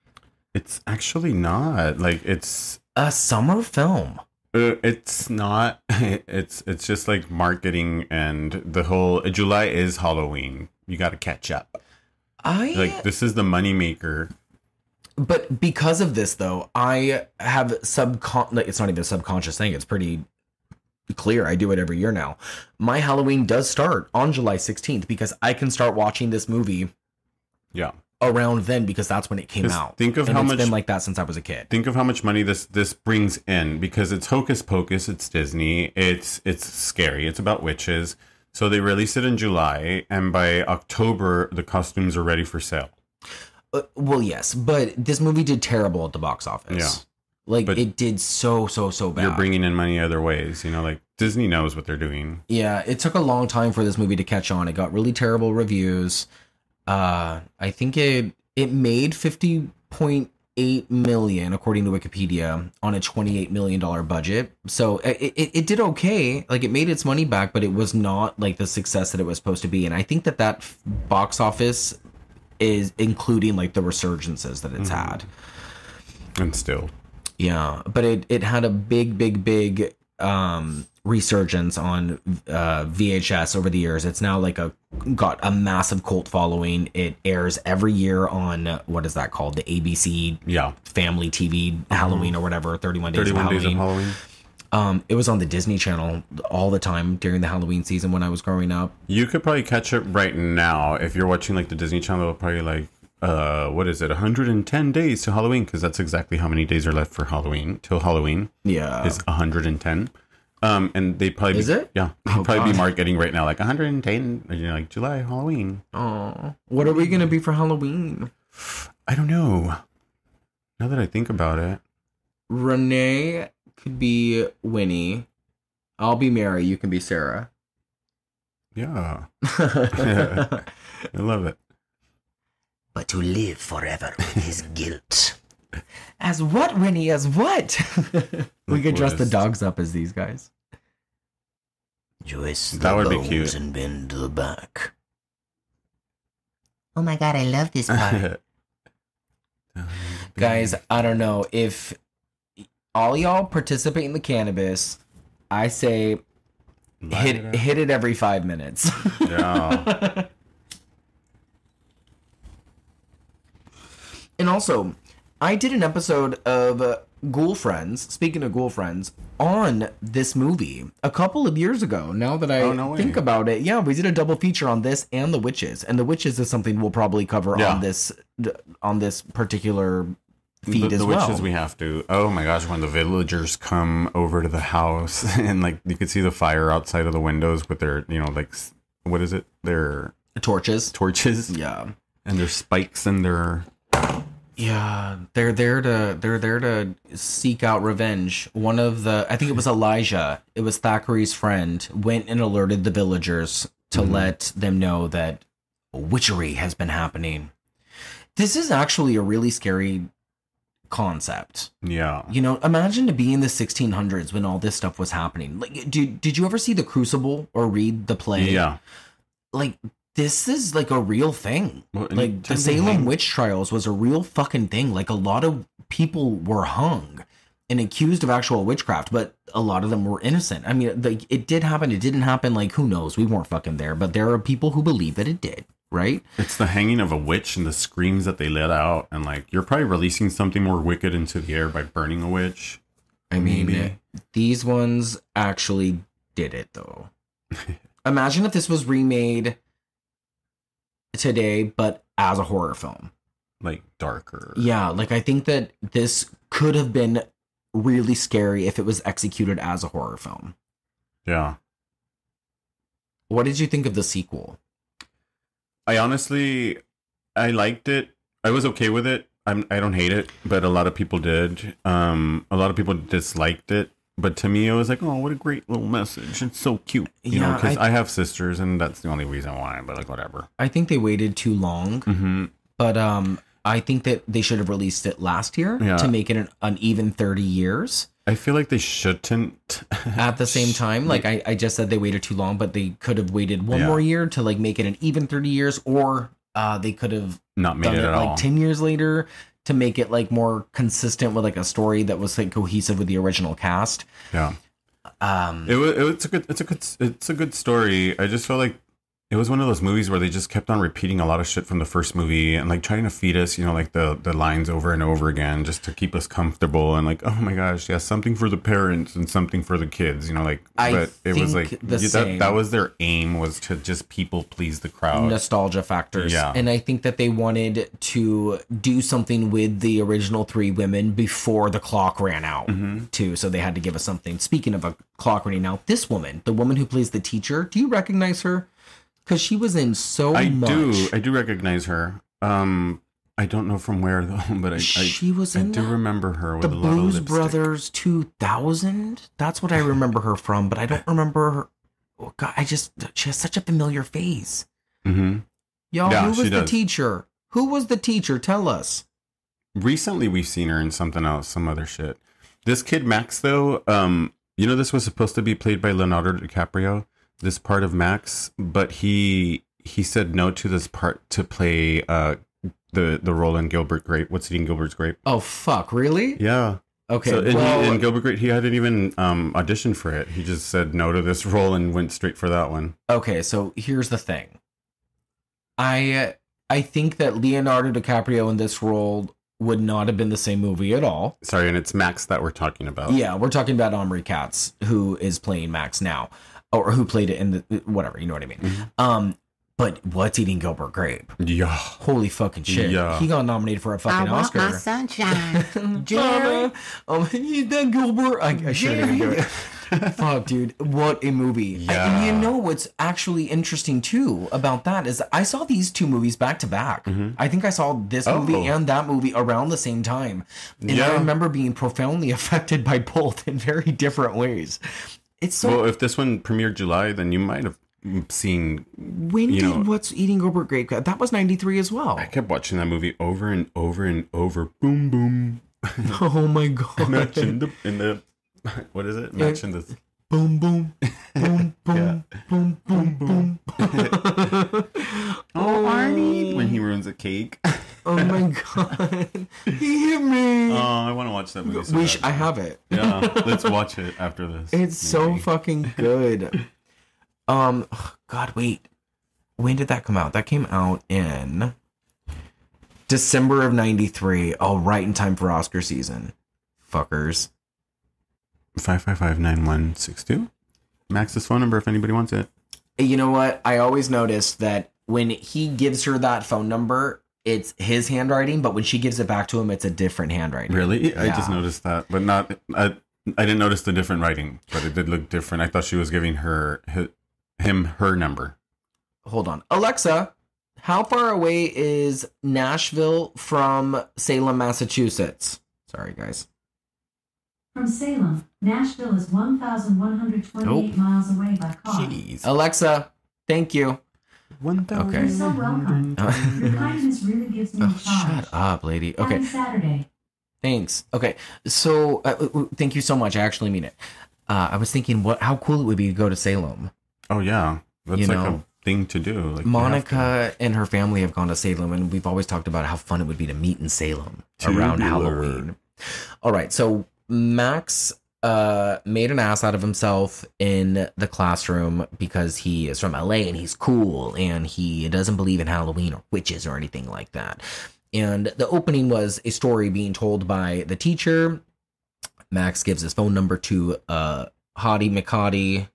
It's actually not. Like, it's a summer film. It's not. It's just like marketing and the whole July is Halloween. You got to catch up. Like, this is the moneymaker. But because of this, though, I have it's not even a subconscious thing. It's pretty clear. I do it every year now. My Halloween does start on July 16th because I can start watching this movie around then because that's when it came out. Think of how much it's been like that since I was a kid. Think of how much money this brings in because it's Hocus Pocus, it's Disney, it's scary, it's about witches. So they release it in July, and by October, the costumes are ready for sale. Well, yes, but this movie did terrible at the box office. Yeah. Like, it did so bad. You're bringing in money other ways, you know, like Disney knows what they're doing. Yeah, it took a long time for this movie to catch on. It got really terrible reviews. I think it made $50.8 million, according to Wikipedia, on a $28 million budget. So it did okay. Like, it made its money back, but it was not like the success that it was supposed to be. And I think that box office is including like the resurgences that it's had. And still. Yeah, but it had a big resurgence on VHS over the years. It's now like got a massive cult following. It airs every year on what is that called? The ABC Family TV Halloween or whatever, 31 Days of Halloween. It was on the Disney Channel all the time during the Halloween season when I was growing up. You could probably catch it right now if you're watching like the Disney Channel. Probably like what is it? 110 days to Halloween, because that's exactly how many days are left for Halloween till Halloween. Yeah, is 110. And they probably it? Yeah, probably be marketing right now like 110. You know, like July Halloween. Oh, what are we gonna be for Halloween? I don't know. Now that I think about it, Renee could be Winnie. I'll be Mary. You can be Sarah. Yeah. I love it. But to live forever with his guilt. As what, Winnie? As what? We could dress the dogs up as these guys. Twist that the would be bones cute. And bend the back. Oh my god, I love this part. Guys, I don't know if all y'all participate in the cannabis. I say hit it every 5 minutes. Yeah. And also, I did an episode of Ghoul Friends, speaking of Ghoul Friends, on this movie a couple of years ago. Now that I think about it, yeah, we did a double feature on this and The Witches. And The Witches is something we'll probably cover on this particular feed as well. The Witches we have to. Oh my gosh, when the villagers come over to the house and like you could see the fire outside of the windows with their, like, what is it? Their torches. Yeah. And their spikes and their... Yeah, they're there to seek out revenge. One of I think it was Elijah, it was Thackeray's friend, went and alerted the villagers to let them know that witchery has been happening. This is actually a really scary concept. Yeah. Imagine to be in the 1600s when all this stuff was happening. Like, did you ever see The Crucible or read the play? Yeah. Like, this is like a real thing. Well, like the Salem Witch Trials was a real fucking thing. Like a lot of people were hung and accused of actual witchcraft, but a lot of them were innocent. I mean, like it did happen. It didn't happen. Like who knows? We weren't fucking there, but there are people who believe that it did. Right? It's the hanging of a witch and the screams that they let out, and like you're probably releasing something more wicked into the air by burning a witch. I mean, these ones actually did it though. Imagine if this was remade today, but as a horror film, like darker. Yeah, like I think that this could have been really scary if it was executed as a horror film. Yeah. What did you think of the sequel? I liked it. I was okay with it. I don't hate it, but a lot of people did. A lot of people disliked it. But to me, it was like, oh, what a great little message. It's so cute. You know, because I have sisters, and that's the only reason why, but like, whatever. I think they waited too long. But I think that they should have released it last year to make it an even 30 years. I feel like they shouldn't. At the same time, like I just said they waited too long, but they could have waited one more year to like make it an even 30 years, or they could have not made it at all. Like 10 years later to make it like more consistent with like a story that was like cohesive with the original cast. Yeah. It's a good story. I just felt like it was one of those movies where they just kept on repeating a lot of shit from the first movie and like trying to feed us, you know, like the lines over and over again just to keep us comfortable and like, oh my gosh, yeah, something for the parents and something for the kids, you know, like, but it was like that was their aim, was to just people please the crowd. Nostalgia factors. Yeah. And I think that they wanted to do something with the original three women before the clock ran out too. So they had to give us something. Speaking of a clock running out, this woman, the woman who plays the teacher, do you recognize her? Because she was in so much. I do recognize her. I don't know from where though, but she was in. I do remember her with the a lot of Blues lipstick. Brothers 2000. That's what I remember her from, but I don't remember her. Oh God, she has such a familiar face. Y'all, who was the teacher? Who was the teacher? Tell us. Recently, we've seen her in something else, some other shit. This kid Max, though, you know, this was supposed to be played by Leonardo DiCaprio. This part of Max, but he said no to this part to play the role in Gilbert Grape. What's Eating Gilbert's Grape? Oh fuck, really? Yeah. Okay. So in Gilbert Grape, he hadn't even auditioned for it. He just said no to this role and went straight for that one. Okay, so here's the thing. I think that Leonardo DiCaprio in this role would not have been the same movie at all. Sorry, and it's Max that we're talking about. Yeah, we're talking about Omri Katz, who is playing Max now. Or who played it in the whatever, you know what I mean. But What's Eating Gilbert Grape? Yeah. Holy fucking shit. Yeah. He got nominated for a fucking Oscar. I want my sunshine. Jerry. He's done Gilbert. I shouldn't even do it. Fuck, dude. What a movie. Yeah. And you know what's actually interesting too about that is I saw these two movies back to back. I think I saw this movie and that movie around the same time. And I remember being profoundly affected by both in very different ways. It's so. Well, if this one premiered July, then you might have seen. When did What's Eating Gilbert Grape? That was 93 as well. I kept watching that movie over and over and over. Boom, boom. Oh my God. Match in the what is it? Match in the. Boom, boom, boom, boom, boom, boom, boom. Oh, Arnie! When he ruins a cake. Oh my God. He hit me. Oh, I want to watch that movie. I have it. Yeah, let's watch it after this. It's so fucking good. God, wait. When did that come out? That came out in December of 93. Oh, right in time for Oscar season. Fuckers. 555-9162. Max's phone number if anybody wants it. You know what? I always notice that when he gives her that phone number, it's his handwriting, but when she gives it back to him, it's a different handwriting. Really? Yeah. I just noticed that, but not. I didn't notice the different writing, but it did look different. I thought she was giving him her number. Hold on. Alexa, how far away is Nashville from Salem, Massachusetts? Sorry, guys. From Salem, Nashville is 1,128 miles away by car. Jeez. Alexa, thank you. 1,000. Okay. You're so welcome. Your kindness really gives me a charge. Shut up, lady. Okay. Happy Saturday. Thanks. Okay. So, thank you so much. I actually mean it. I was thinking how cool it would be to go to Salem. Oh, yeah. That's a thing to do. Like Monica and her family have gone to Salem, and we've always talked about how fun it would be to meet in Salem around Halloween. All right. So, Max made an ass out of himself in the classroom because he is from LA and he's cool and he doesn't believe in Halloween or witches or anything like that. And the opening was a story being told by the teacher. Max gives his phone number to Hottie McHottie,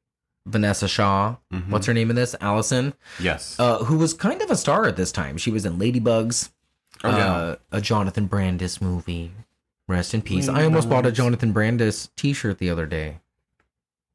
Vanessa Shaw. Mm-hmm. What's her name in this? Allison. Yes. Who was kind of a star at this time. She was in Ladybugs, a Jonathan Brandis movie. Rest in peace. I almost bought a Jonathan Brandis t-shirt the other day.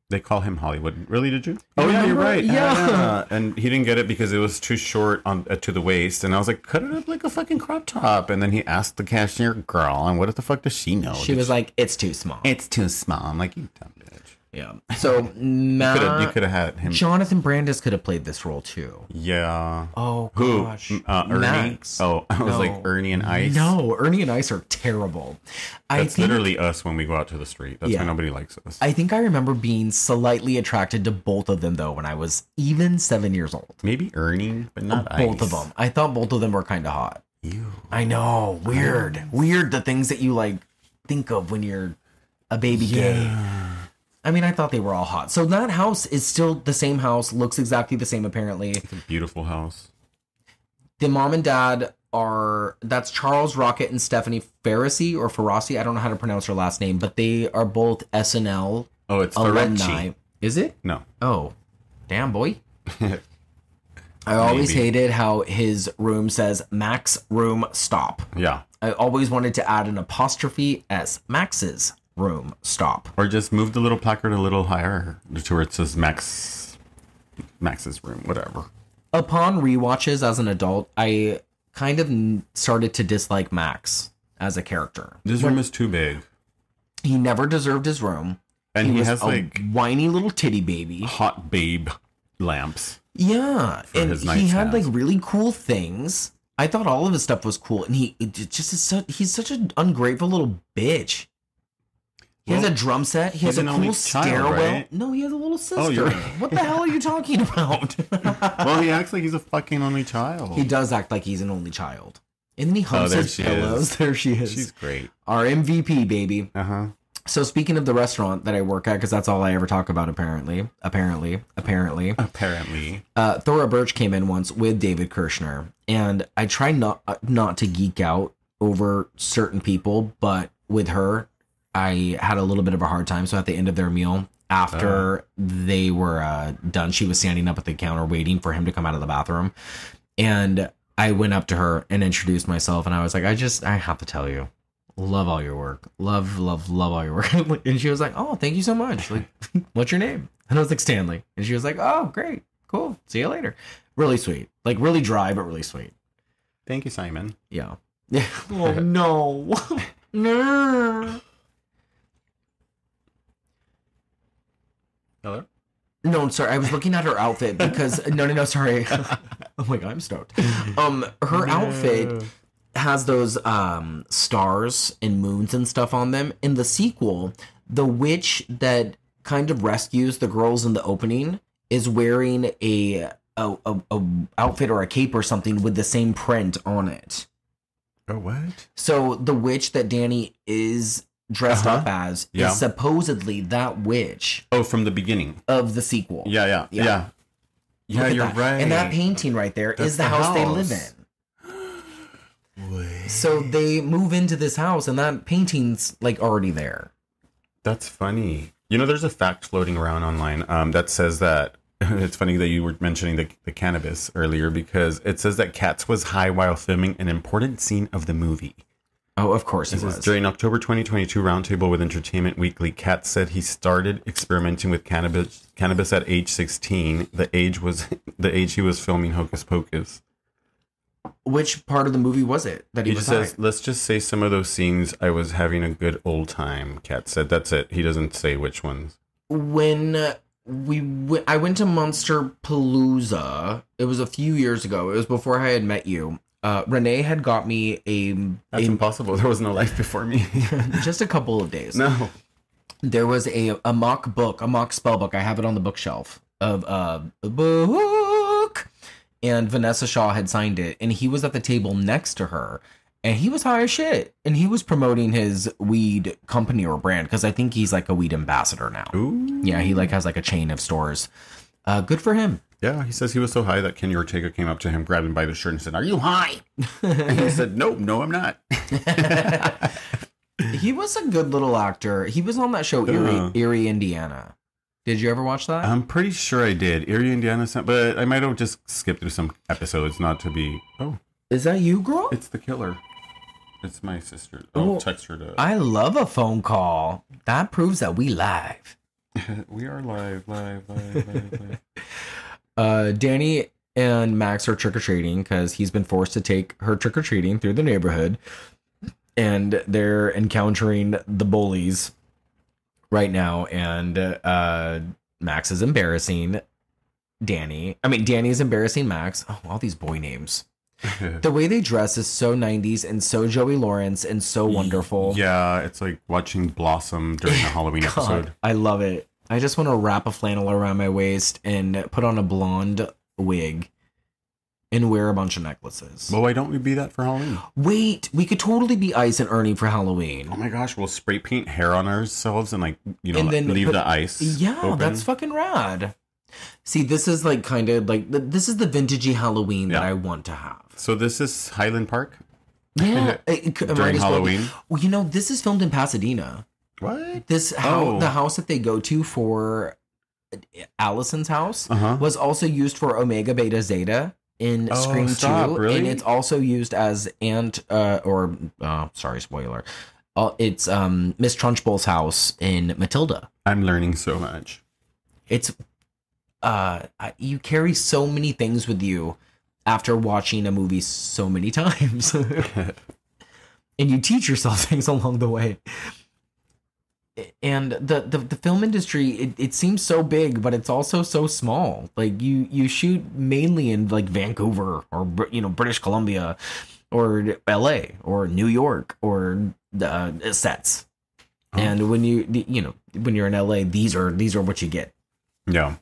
They call him Hollywood. Really, did you? Oh, yeah, you're right. Yeah. And he didn't get it because it was too short to the waist. And I was like, cut it up like a fucking crop top. And then he asked the cashier girl, and what the fuck does she know? She was like, it's too small. It's too small. I'm like, you dumb bitch. Yeah. So you could have had him. Jonathan Brandis could have played this role too. Yeah. Oh gosh. Who? Ernie. Max. Oh, I was like Ernie and Ice. No, Ernie and Ice are terrible. That's literally us when we go out to the street. That's why nobody likes us. I think I remember being slightly attracted to both of them though when I was even 7 years old. Maybe Ernie, but not Ice. Both of them. I thought both of them were kind of hot. Ew. I know. Weird. Weird. The things that you like think of when you're a baby gay. I mean, I thought they were all hot. So that house is still the same house, looks exactly the same, apparently. It's a beautiful house. The mom and dad that's Charles Rocket and Stephanie Ferrasi or Ferrasi. I don't know how to pronounce her last name, but they are both SNL alumni. Is it? No. Oh, damn, boy. I always hated how his room says Max Room Stop. Yeah. I always wanted to add an apostrophe S, Max's Room Stop. Or just move the little placard a little higher to where it says Max's room, whatever. Upon rewatches as an adult, I kind of started to dislike Max as a character. This room is too big. He never deserved his room. And he was has like whiny little titty baby. Hot babe lamps. Yeah. And he had like really cool things. I thought all of his stuff was cool. And he's such an ungrateful little bitch. He has a drum set. He has a cool stairwell. Right? No, he has a little sister. Oh, what the hell are you talking about? Well, he acts like he's a fucking only child. He does act like he's an only child. And then he humps his pillows. There she is. She's great. Our MVP, baby. Uh-huh. So speaking of the restaurant that I work at, because that's all I ever talk about, apparently. Thora Birch came in once with David Kirschner. And I try not to geek out over certain people, but with her, I had a little bit of a hard time. So at the end of their meal, after they were done, she was standing up at the counter waiting for him to come out of the bathroom. And I went up to her and introduced myself. And I was like, I have to tell you, love all your work. Love all your work. And she was like, oh, thank you so much. Like, what's your name? And I was like, Stanley. And she was like, oh, great. Cool. See you later. Really sweet. Like really dry, but really sweet. Thank you, Simon. Yeah. Oh, no. No. Hello? No, I'm sorry. I was looking at her outfit because no, sorry. Oh my god, I'm stoked. Her outfit has those stars and moons and stuff on them. In the sequel, the witch that kind of rescues the girls in the opening is wearing a outfit or a cape or something with the same print on it. Oh, what? So the witch that Danny is dressed up as is supposedly that witch. Oh, from the beginning of the sequel. Yeah, you're that. right. And that painting right there is the house they live in. So they move into this house and that painting's like already there. That's funny. You know, there's a fact floating around online that says that it's funny that you were mentioning the cannabis earlier, because it says that Katz was high while filming an important scene of the movie. Oh, of course he was. During October 2022 roundtable with Entertainment Weekly, Katz said he started experimenting with cannabis at age 16. The age he was filming Hocus Pocus. Which part of the movie was it that he was high? Let's just say some of those scenes I was having a good old time, Katz said. That's it. He doesn't say which ones. When I went to Monster Palooza, it was a few years ago. It was before I had met you. Renee had got me That's impossible. There was no life before me. Just a couple of days. No. There was a mock spell book. I have it on the bookshelf of a book. And Vanessa Shaw had signed it. And he was at the table next to her. And he was high as shit. And he was promoting his weed company or brand. Because I think he's like a weed ambassador now. Ooh. Yeah, he like has like a chain of stores. Good for him. Yeah, he says he was so high that Kenny Ortega came up to him, grabbed him by the shirt and said, "Are you high?" And he said, No, I'm not. He was a good little actor. He was on that show, Erie, Indiana. Did you ever watch that? I'm pretty sure I did. Erie, Indiana, but I might have just skipped through some episodes not to be... Oh. Is that you, girl? It's the killer. It's my sister. I'll text her to... I love a phone call. That proves that we live. We are live. Danny and Max are trick-or-treating because he's been forced to take her trick-or-treating through the neighborhood, and they're encountering the bullies right now, and Max is embarrassing Danny. Danny is embarrassing Max. Oh, all these boy names. The way they dress is so 90s and so Joey Lawrence and so wonderful. Yeah, it's like watching Blossom during a Halloween episode. I love it. I just want to wrap a flannel around my waist and put on a blonde wig and wear a bunch of necklaces. Well, why don't we be that for Halloween? Wait, we could totally be Ice and Ernie for Halloween. Oh my gosh, we'll spray paint hair on ourselves and leave the ice. Yeah, open. That's fucking rad. See, this is like kind of like this is the vintagey Halloween that I want to have. So this is Highland Park? Yeah. During Halloween? Well, this is filmed in Pasadena. What? The house that they go to for Allison's house was also used for Omega Beta Zeta in Scream 2. Really? And it's also used as sorry, spoiler. It's Miss Trunchbull's house in Matilda. I'm learning so much. It's you carry so many things with you after watching a movie so many times. And you teach yourself things along the way. And the film industry, it seems so big, but it's also so small. Like you shoot mainly in like Vancouver or British Columbia or LA or New York or sets. And when when you're in LA, these are what you get. Yeah.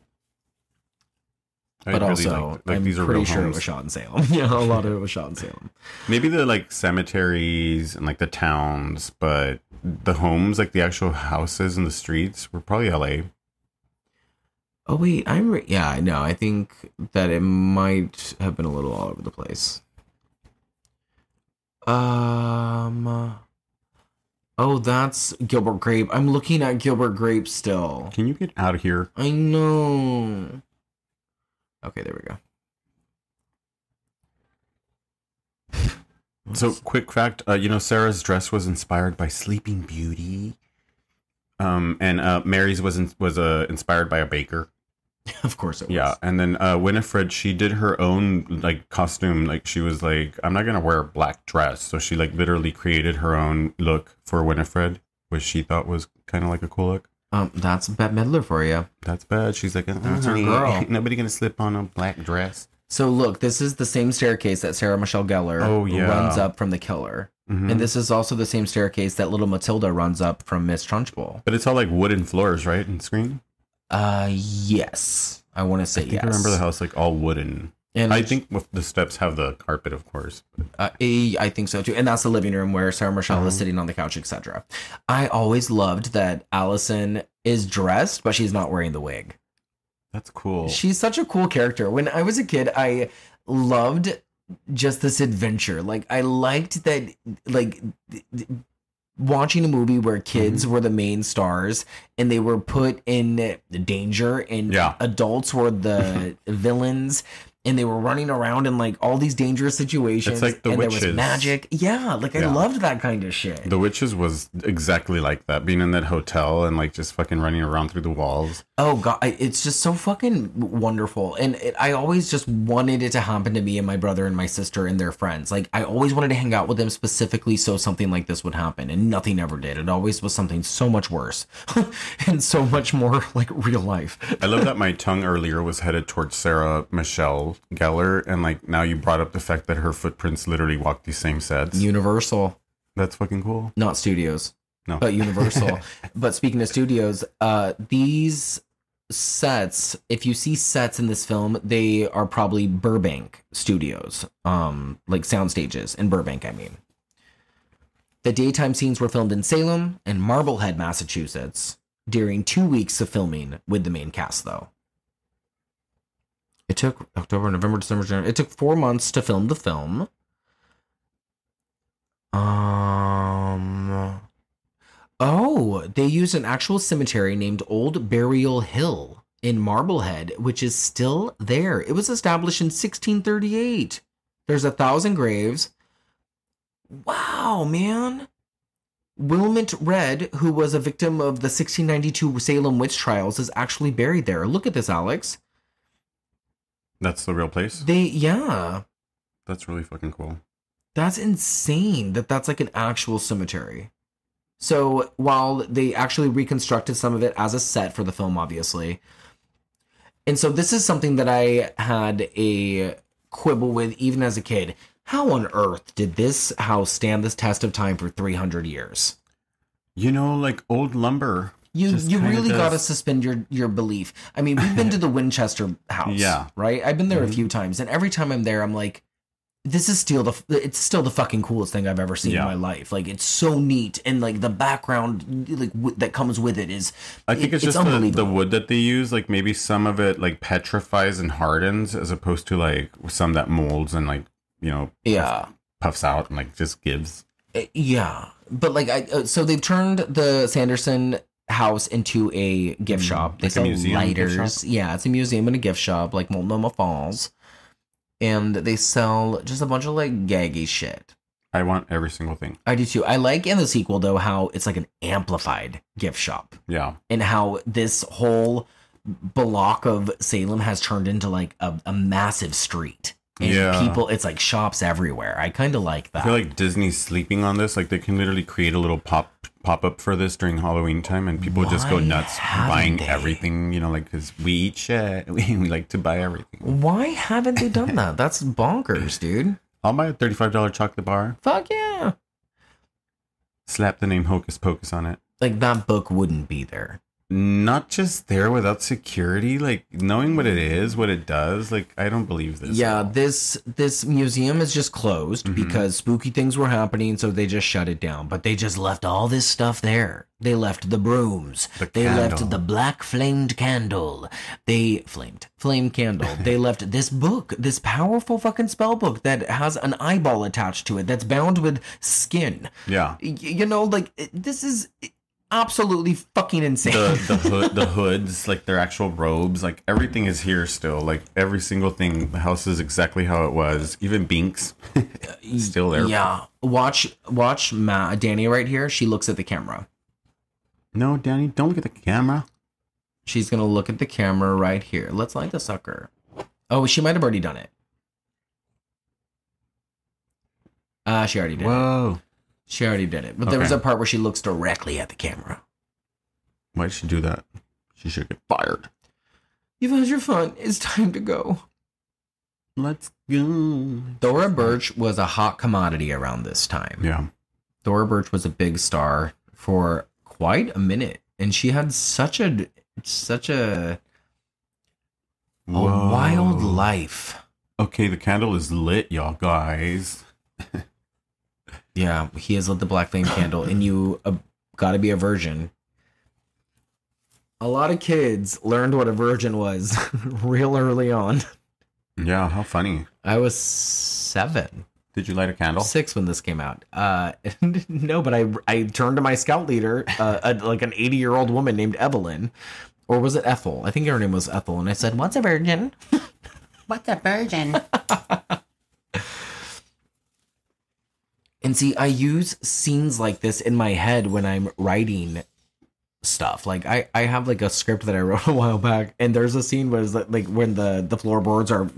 But really also, I'm these are pretty real sure homes. it was shot in Salem. Yeah, a lot of it was shot in Salem. Maybe the like cemeteries and like the towns, but the homes, like the actual houses and the streets, were probably LA. Oh wait, I know. I think that it might have been a little all over the place. Oh, that's Gilbert Grape. I'm looking at Gilbert Grape still. Can you get out of here? I know. Okay, there we go. So, quick fact, Sarah's dress was inspired by Sleeping Beauty. And Mary's was inspired by a baker. Of course it was. Yeah, and then Winifred, she did her own like costume. Like she was like, I'm not gonna wear a black dress, so she like literally created her own look for Winifred, which she thought was kind of like a cool look. That's Bette Midler for you. That's bad. She's like, that's her girl. Nobody gonna slip on a black dress. So look, this is the same staircase that Sarah Michelle Gellar runs up from the killer. Mm-hmm. And this is also the same staircase that little Matilda runs up from Miss Trunchbull. But it's all like wooden floors, right? In Scream? Yes. I want to say yes. I remember the house like all wooden. And I think the steps have the carpet, of course. I think so too. And that's the living room where Sarah Michelle is sitting on the couch, etc. I always loved that Allison is dressed, but she's not wearing the wig. That's cool. She's such a cool character. When I was a kid, I loved just this adventure. Like, I liked that, like, watching a movie where kids were the main stars and they were put in danger and adults were the villains. And they were running around in like all these dangerous situations. It's like the Witches. There was magic. Yeah, like I loved that kind of shit. The Witches was exactly like that. Being in that hotel and like just fucking running around through the walls. Oh god, it's just so fucking wonderful. And I always just wanted it to happen to me and my brother and my sister and their friends. Like I always wanted to hang out with them specifically so something like this would happen. And nothing ever did. It always was something so much worse and so much more like real life. I love that my tongue earlier was headed towards Sarah Michelle Gellar, and like now you brought up the fact that her footprints literally walk these same sets. Universal. That's fucking cool. Not studios. No. But Universal. But speaking of studios, these sets, if you see sets in this film, they are probably Burbank studios. Like sound stages in Burbank, I mean. The daytime scenes were filmed in Salem and Marblehead, Massachusetts, during 2 weeks of filming with the main cast, though. It took October, November, December, January. It took 4 months to film the film. Oh, they used an actual cemetery named Old Burial Hill in Marblehead, which is still there. It was established in 1638. There's 1,000 graves. Wow, man. Wilmot Red, who was a victim of the 1692 Salem Witch Trials, is actually buried there. Look at this, Alex. That's the real place? That's really fucking cool. That's insane that's like an actual cemetery. So while they actually reconstructed some of it as a set for the film, obviously. And so this is something that I had a quibble with even as a kid. How on earth did this house stand this test of time for 300 years? You know, like old lumber. You really got to suspend your belief. I mean, we've been to the Winchester house, right? I've been there a few times, and every time I'm there, I'm like, this is still it's still the fucking coolest thing I've ever seen in my life. Like, it's so neat, and like the background like that comes with it is. I think it's just the wood that they use. Like maybe some of it like petrifies and hardens, as opposed to like some that molds and like puffs out and like just gives. Yeah, but like so they've turned the Sanderson house into a gift shop. They sell lighters. Yeah, it's a museum and a gift shop, like Multnomah Falls. And they sell just a bunch of like gaggy shit. I want every single thing. I do too. I like in the sequel though how it's like an amplified gift shop. Yeah. And how this whole block of Salem has turned into like a massive street. And people, it's like shops everywhere. I kind of like that. I feel like Disney's sleeping on this. Like they can literally create a little pop-up for this during Halloween time, and people just go nuts buying everything, you know, like, because we eat shit. We like to buy everything. Why haven't they done that? That's bonkers, dude. I'll buy a $35 chocolate bar. Fuck yeah. Slap the name Hocus Pocus on it. Like, that book wouldn't be there. Not just there without security, like knowing what it is, what it does. Like, I don't believe this. Yeah, this museum is just closed because spooky things were happening, so they just shut it down. But they just left all this stuff there. They left the brooms. They left the black flamed candle. Flame candle. They left this book, this powerful fucking spell book that has an eyeball attached to it that's bound with skin. Yeah. You know, like, this is absolutely fucking insane. The hoods, like their actual robes, like everything is here still. Like every single thing, the house is exactly how it was. Even Binks, still there. Yeah. Watch Danny right here. She looks at the camera. No, Danny, don't look at the camera. She's gonna look at the camera right here. Let's light the sucker. Oh, she might have already done it. She already did it. Whoa. She already did it. But there was a part where she looks directly at the camera. Why did she do that? She should get fired. You've had your fun. It's time to go. Let's go. Thora Birch was a hot commodity around this time. Yeah. Thora Birch was a big star for quite a minute. And she had such a wild life. Okay, the candle is lit, y'all guys. Yeah, he has lit the black flame candle, and you gotta be a virgin. A lot of kids learned what a virgin was real early on. Yeah, how funny. I was 7. Did you light a candle? 6 when this came out. No, but I turned to my scout leader, like an 80-year-old woman named Evelyn. Or was it Ethel? I think her name was Ethel. And I said, "What's a virgin?" What's a virgin? And see, I use scenes like this in my head when I'm writing stuff. Like I have like a script that I wrote a while back, and there's a scene where it's like when the floorboards are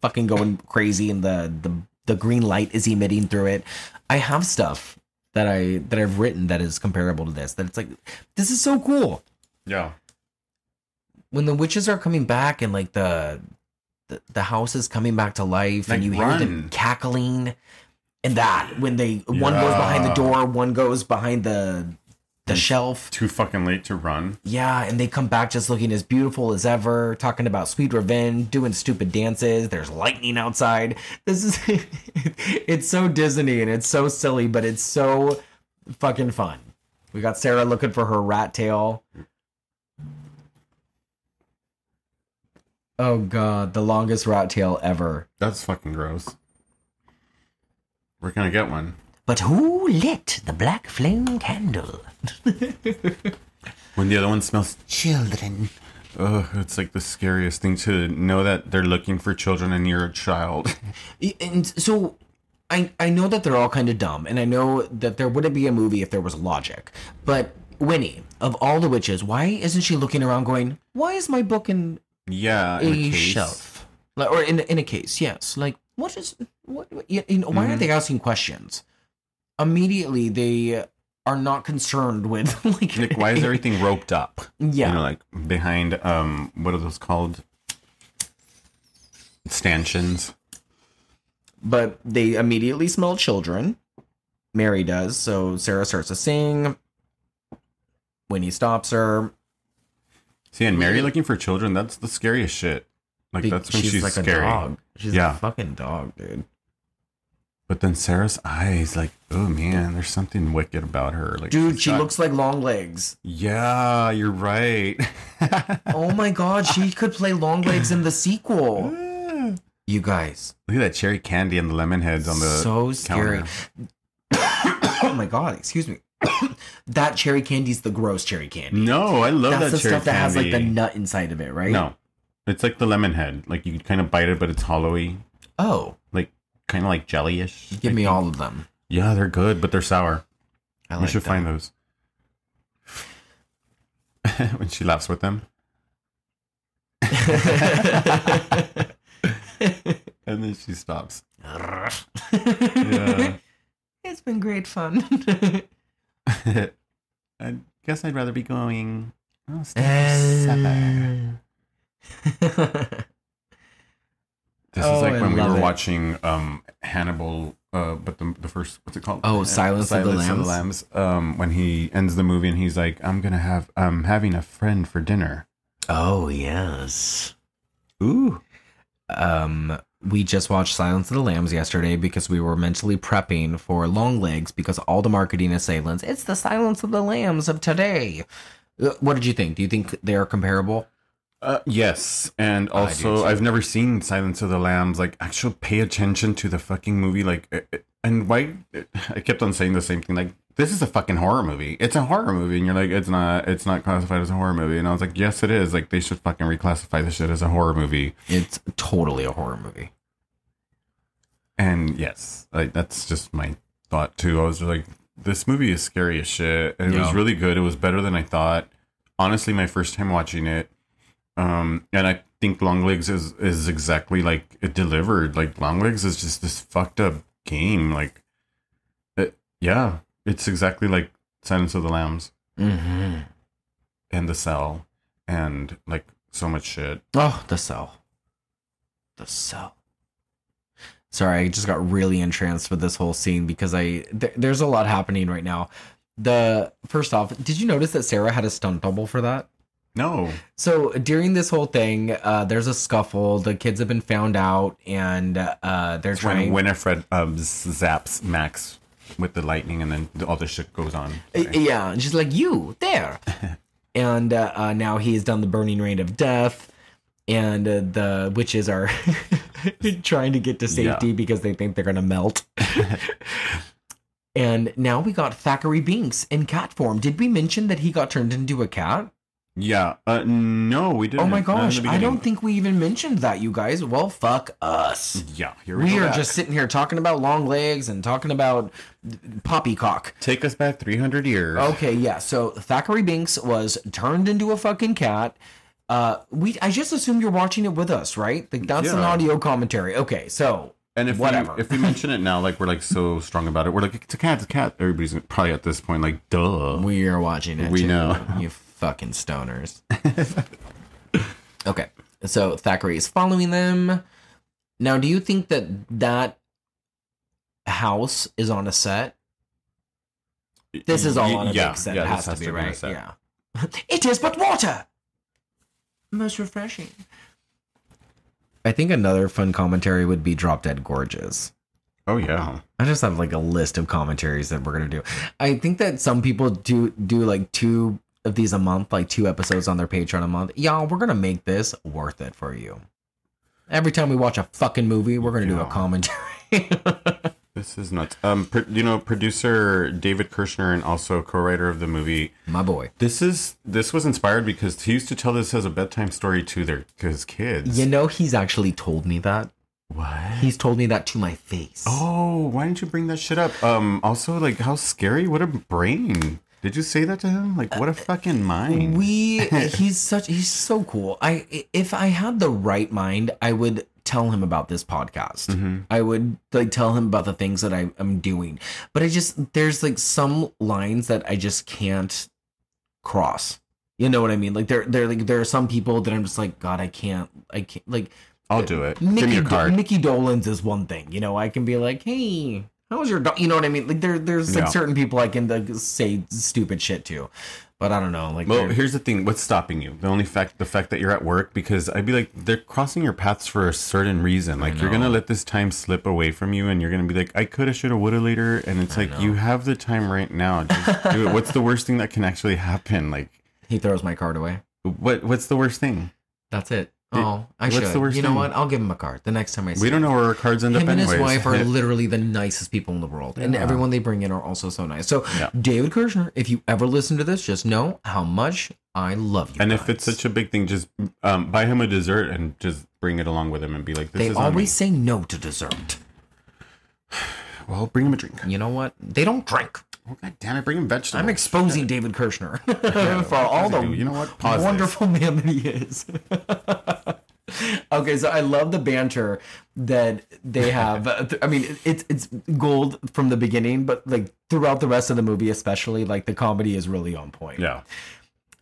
fucking going crazy and the green light is emitting through it. I have stuff that I've written that is comparable to this. That it's like, this is so cool. Yeah. When the witches are coming back and like the house is coming back to life, like, and you hear them cackling, and that when one goes behind the door, one goes behind the shelf. Too fucking late to run. Yeah, and they come back just looking as beautiful as ever, talking about sweet revenge, doing stupid dances. There's lightning outside. This is it's so Disney and it's so silly, but it's so fucking fun. We got Sarah looking for her rat tail. Oh god, the longest rat tail ever. That's fucking gross. We're gonna get one. But who lit the black flame candle? When the other one smells Children. ugh, it's like the scariest thing to know that they're looking for children and you're a child. And so I know that they're all kind of dumb, and I know that there wouldn't be a movie if there was logic. But Winnie, of all the witches, why isn't she looking around going, "Why is my book in Yeah, a shelf?" Like, or in a case, yes. Like, what you know, why aren't they asking questions? Immediately, they are not concerned with like why is everything roped up? Yeah. You know, like behind what are those called? Stanchions. But they immediately smell children. Mary does, so Sarah starts to sing. Winnie stops her. See, and Mary looking for children, that's the scariest shit. Like, that's when she's like scary. a dog. She's a fucking dog, dude. But then Sarah's eyes, like, oh man, there's something wicked about her. Like, dude, she looks like Longlegs. Yeah, you're right. Oh my god, she could play Longlegs in the sequel. You guys. Look at that cherry candy and the lemon heads on the so scary. Oh my god, excuse me. That cherry candy's the gross cherry candy. No, I love That's that the cherry stuff that candy. has like the nut inside of it, right? No, it's like the lemon head. Like you kind of bite it, but it's hollowy. Oh, like kind of like jelly-ish. Give me all of them. Yeah, they're good, but they're sour. I we should find those. When she laughs with them. And then she stops. Yeah. It's been great fun. I guess I'd rather be going. Oh, supper. This is like when we were watching Hannibal, but the first, what's it called? Oh, Silence of the Lambs. When he ends the movie and he's like, I'm having a friend for dinner. Oh yes. Ooh. We just watched Silence of the Lambs yesterday because we were mentally prepping for Longlegs because all the marketing assailants, it's the Silence of the Lambs of today. What did you think? Do you think they are comparable? Yes, and also I've never seen Silence of the Lambs. Like, actually pay attention to the fucking movie. Like, and why I kept on saying the same thing. Like, this is a fucking horror movie. It's a horror movie, and you're like, it's not classified as a horror movie. And I was like, yes, it is. Like, they should fucking reclassify this shit as a horror movie. It's totally a horror movie. And yes, like that's just my thought too. I was just like, this movie is scary as shit, and it was really good. It was better than I thought. Honestly, my first time watching it. And I think Longlegs is exactly like it delivered. Like Longlegs is just this fucked up game. Like, it's exactly like Silence of the Lambs, and The Cell, and like so much shit. Oh, The Cell. Sorry, I just got really entranced with this whole scene because there's a lot happening right now. First off, did you notice that Sarah had a stunt double for that? No. So during this whole thing, there's a scuffle. The kids have been found out, and they're trying. When Winifred zaps Max with the lightning, and then all this shit goes on. Yeah, and she's like, "You there," and now he's done the burning rain of death. And the witches are trying to get to safety because they think they're going to melt. And now we got Thackeray Binks in cat form. Did we mention that he got turned into a cat? Yeah. No, we didn't. Oh my gosh. I don't think we even mentioned that, you guys. Well, fuck us. Yeah. We are just sitting here talking about long legs and talking about poppycock. Take us back 300 years. Okay, yeah. So Thackeray Binks was turned into a fucking cat. I just assume you're watching it with us, right? Like, that's an audio commentary. Okay, so... And if we mention it now, like we're like so strong about it, we're like, it's a cat. Everybody's probably at this point like, duh. We are watching it. We know. You fucking stoners. Okay, so Thackeray is following them. Now, do you think that house is on a set? This is all on a big set. It has to be, right? Yeah. It is but water. Most refreshing. I think another fun commentary would be Drop Dead Gorgeous. Oh, yeah. I just have like a list of commentaries that we're going to do. I think that some people do like 2 of these a month, like 2 episodes on their Patreon a month. Y'all, we're going to make this worth it for you. Every time we watch a fucking movie, we're going to do a commentary. This is nuts. Producer David Kirschner and also co-writer of the movie. My boy. This was inspired because he used to tell this as a bedtime story to his kids. You know, he's actually told me that. What? He's told me that to my face. Oh, why didn't you bring that shit up? Also, like, how scary? What a brain. Did you say that to him? Like, what a fucking mind. He's so cool. If I had the right mind, I would tell him about this podcast. Mm-hmm. I would like tell him about the things that I'm doing. But there's like some lines that I just can't cross. You know what I mean? Like there are some people that I'm just like, God, I can't like. I'll do it. Give me your card. Mickey Dolenz is one thing. You know, I can be like, hey, how was your dog? You know what I mean? Like there's like certain people I can like, say stupid shit to. But I don't know. Like, well, here's the thing. What's stopping you? The fact that you're at work, because I'd be like, they're crossing your paths for a certain reason. Like, you're going to let this time slip away from you, and you're going to be like, I coulda, shoulda, woulda later. And it's like, you have the time right now. Just do it. What's the worst thing that can actually happen? Like, he throws my card away. What's the worst thing? That's it. Oh, I should. The worst you know thing? What? I'll give him a card the next time I see him. We don't know where our cards end up anyways. Him and his wife are literally the nicest people in the world. And everyone they bring in are also so nice. So, David Kirschner, if you ever listen to this, just know how much I love you. And guys. If it's such a big thing, just buy him a dessert and just bring it along with him and be like, this they is always say no to dessert. Well, bring him a drink. You know what? They don't drink. Oh, God damn it, bring him vegetables. I'm exposing David Kirschner for all the wonderful man that he is. Okay, so I love the banter that they have. I mean, it's gold from the beginning, but like throughout the rest of the movie, especially, like the comedy is really on point. Yeah.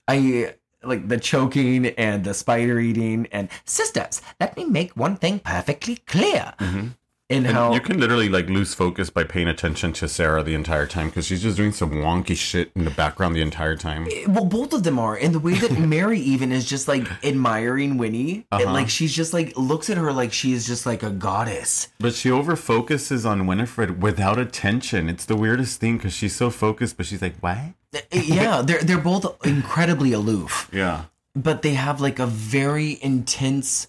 I like the choking and the spider eating and sisters, let me make one thing perfectly clear. Mm-hmm. And how you can literally like lose focus by paying attention to Sarah the entire time because she's just doing some wonky shit in the background the entire time. Well, both of them are, and the way that Mary even is just like admiring Winnie, and, like she's just like looks at her like she's just like a goddess. But she over focuses on Winifred without attention. It's the weirdest thing because she's so focused, but she's like, what? Yeah, they're both incredibly aloof. Yeah, but they have like a very intense.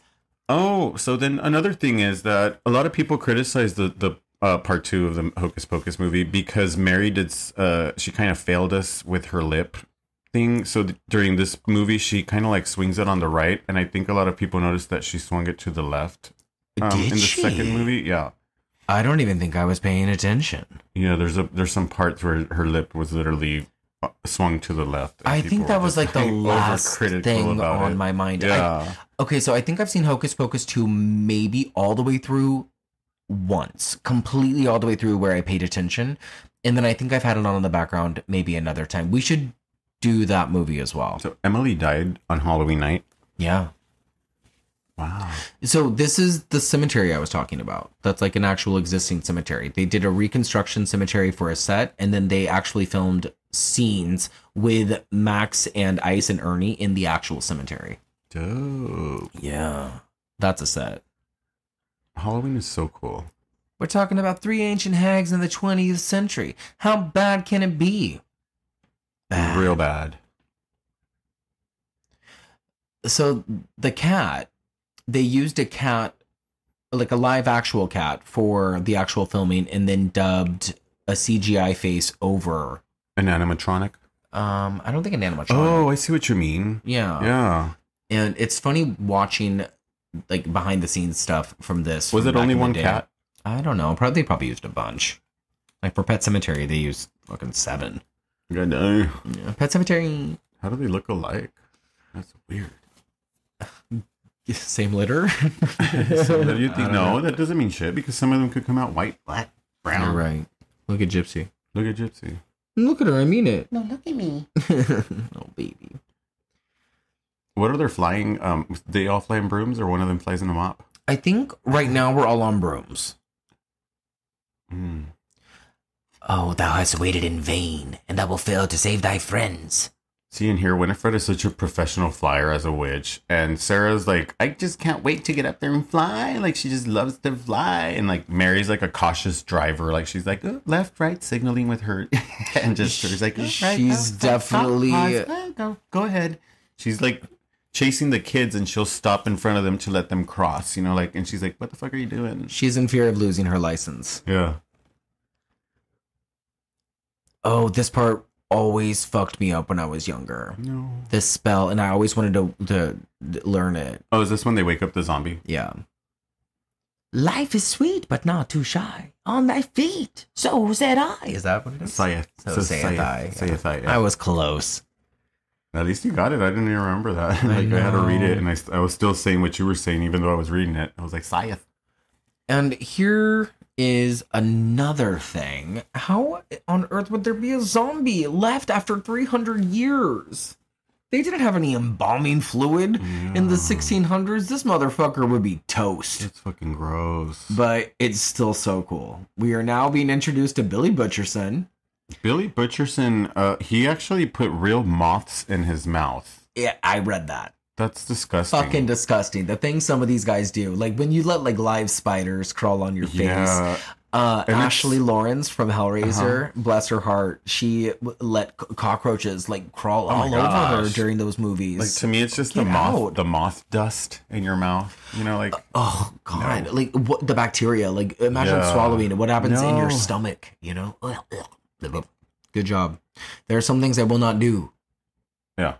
Oh, so then another thing is that a lot of people criticize the part 2 of the Hocus Pocus movie because Mary she kind of failed us with her lip thing. So during this movie, she kind of like swings it on the right. And I think a lot of people noticed that she swung it to the left in the second movie. Yeah. I don't even think I was paying attention. Yeah, there's some parts where her lip was literally swung to the left. I think that was like the last thing on my mind. Yeah. Okay, so I think I've seen Hocus Pocus 2 maybe all the way through once. Completely all the way through where I paid attention. And then I think I've had it on in the background maybe another time. We should do that movie as well. So Emily died on Halloween night? Yeah. Wow. So this is the cemetery I was talking about. That's like an actual existing cemetery. They did a reconstruction cemetery for a set, and then they actually filmed scenes with Max and Ice and Ernie in the actual cemetery. Dope. Yeah. That's a set. Halloween is so cool. We're talking about 3 ancient hags in the 20th century. How bad can it be? Real bad. So the cat they used a cat, like a live actual cat, for the actual filming, and then dubbed a CGI face over an animatronic. I don't think an animatronic. Oh, I see what you mean. Yeah. And it's funny watching like behind the scenes stuff from this. Was it only one cat? I don't know. They probably used a bunch. Like for Pet Sematary, they used fucking 7. Good day. Yeah. Pet Sematary. How do they look alike? That's weird. Same litter? So you think, no, that doesn't mean shit because some of them could come out white, black, brown. You're right. Look at Gypsy. Look at her. I mean it. No, look at me. Oh, baby. What are they flying? They all fly in brooms, or one of them flies in a mop? I think right now we're all on brooms. Oh, thou hast waited in vain, and thou wilt fail to save thy friends. See, and here, Winifred is such a professional flyer as a witch, and Sarah's like, I just can't wait to get up there and fly. Like, she just loves to fly. And like, Mary's like a cautious driver. Like, she's like, oh, left, right, signaling with her and she's like, she's definitely go ahead. She's like chasing the kids, and she'll stop in front of them to let them cross. You know, like, and she's like, what the fuck are you doing? She's in fear of losing her license. Yeah. Oh, this part always fucked me up when I was younger. No. This spell, and I always wanted to learn it. Oh, is this when they wake up the zombie? Yeah. Life is sweet, but not too shy. On thy feet, so said I. Is that what it is? Saith. So saith I. Saith I, yeah. I was close. At least you got it. I didn't even remember that. I had to read it, and I was still saying what you were saying, even though I was reading it. I was like, Saith. And here is another thing. How on earth would there be a zombie left after 300 years? They didn't have any embalming fluid in the 1600s. This motherfucker would be toast. It's fucking gross. But it's still so cool. We are now being introduced to Billy Butcherson. Billy Butcherson, he actually put real moths in his mouth. Yeah, I read that. That's disgusting. Fucking disgusting. The things some of these guys do. Like when you let like live spiders crawl on your face. Yeah. Ashley Lawrence from Hellraiser, bless her heart, she let cockroaches like crawl all over her during those movies. Like to me, it's just the moth dust in your mouth. You know, like oh god, like what the bacteria. Like imagine swallowing it. What happens in your stomach? You know. Good job. There are some things I will not do. Yeah.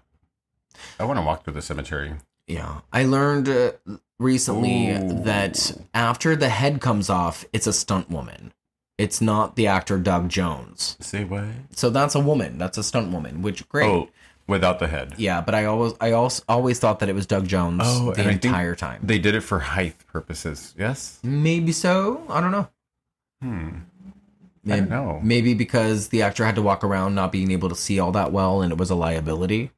I want to walk through the cemetery. Yeah. I learned recently that after the head comes off, it's a stunt woman. It's not the actor Doug Jones. Say what? So that's a woman. That's a stunt woman, which great. Oh, without the head. Yeah, but I always thought that it was Doug Jones the entire time. They did it for height purposes. Yes? Maybe so. I don't know. I don't know. Maybe because the actor had to walk around not being able to see all that well, and it was a liability.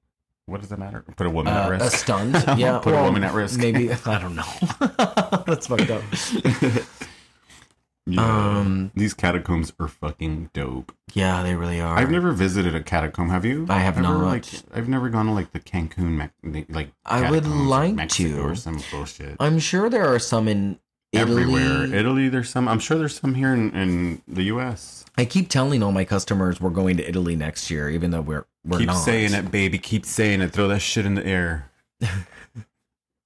What does that matter? Put a woman at risk. A stunt. Yeah. Put a woman at risk. Maybe. I don't know. That's fucked up. Yeah. These catacombs are fucking dope. Yeah, they really are. I've never visited a catacomb. Have you? I have not. I've never gone to like the Cancun, I would like Mexico to. Or some bullshit. I'm sure there are some in Italy. Everywhere. Italy, there's some. I'm sure there's some here in the U.S. I keep telling all my customers we're going to Italy next year, even though we're keep not. Keep saying it, baby. Keep saying it. Throw that shit in the air.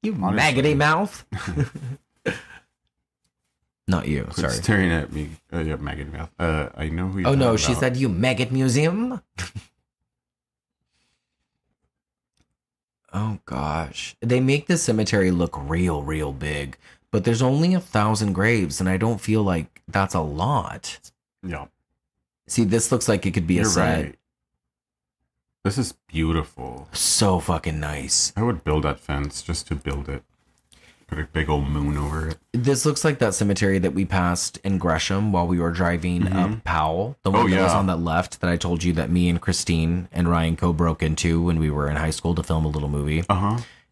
You maggoty mouth. Not you. Quit sorry. Staring at me. Yeah, maggot mouth. I know who. Oh no, she said you maggot museum. Oh gosh, they make the cemetery look real big, but there's only 1,000 graves, and I don't feel like that's a lot. Yeah. See, this looks like it could be a set. Right. This is beautiful. So fucking nice. I would build that fence just to build it. Put a big old moon over it. This looks like that cemetery that we passed in Gresham while we were driving up Powell. The one that was on that left that I told you that me and Christine and Ryan broke into when we were in high school to film a little movie.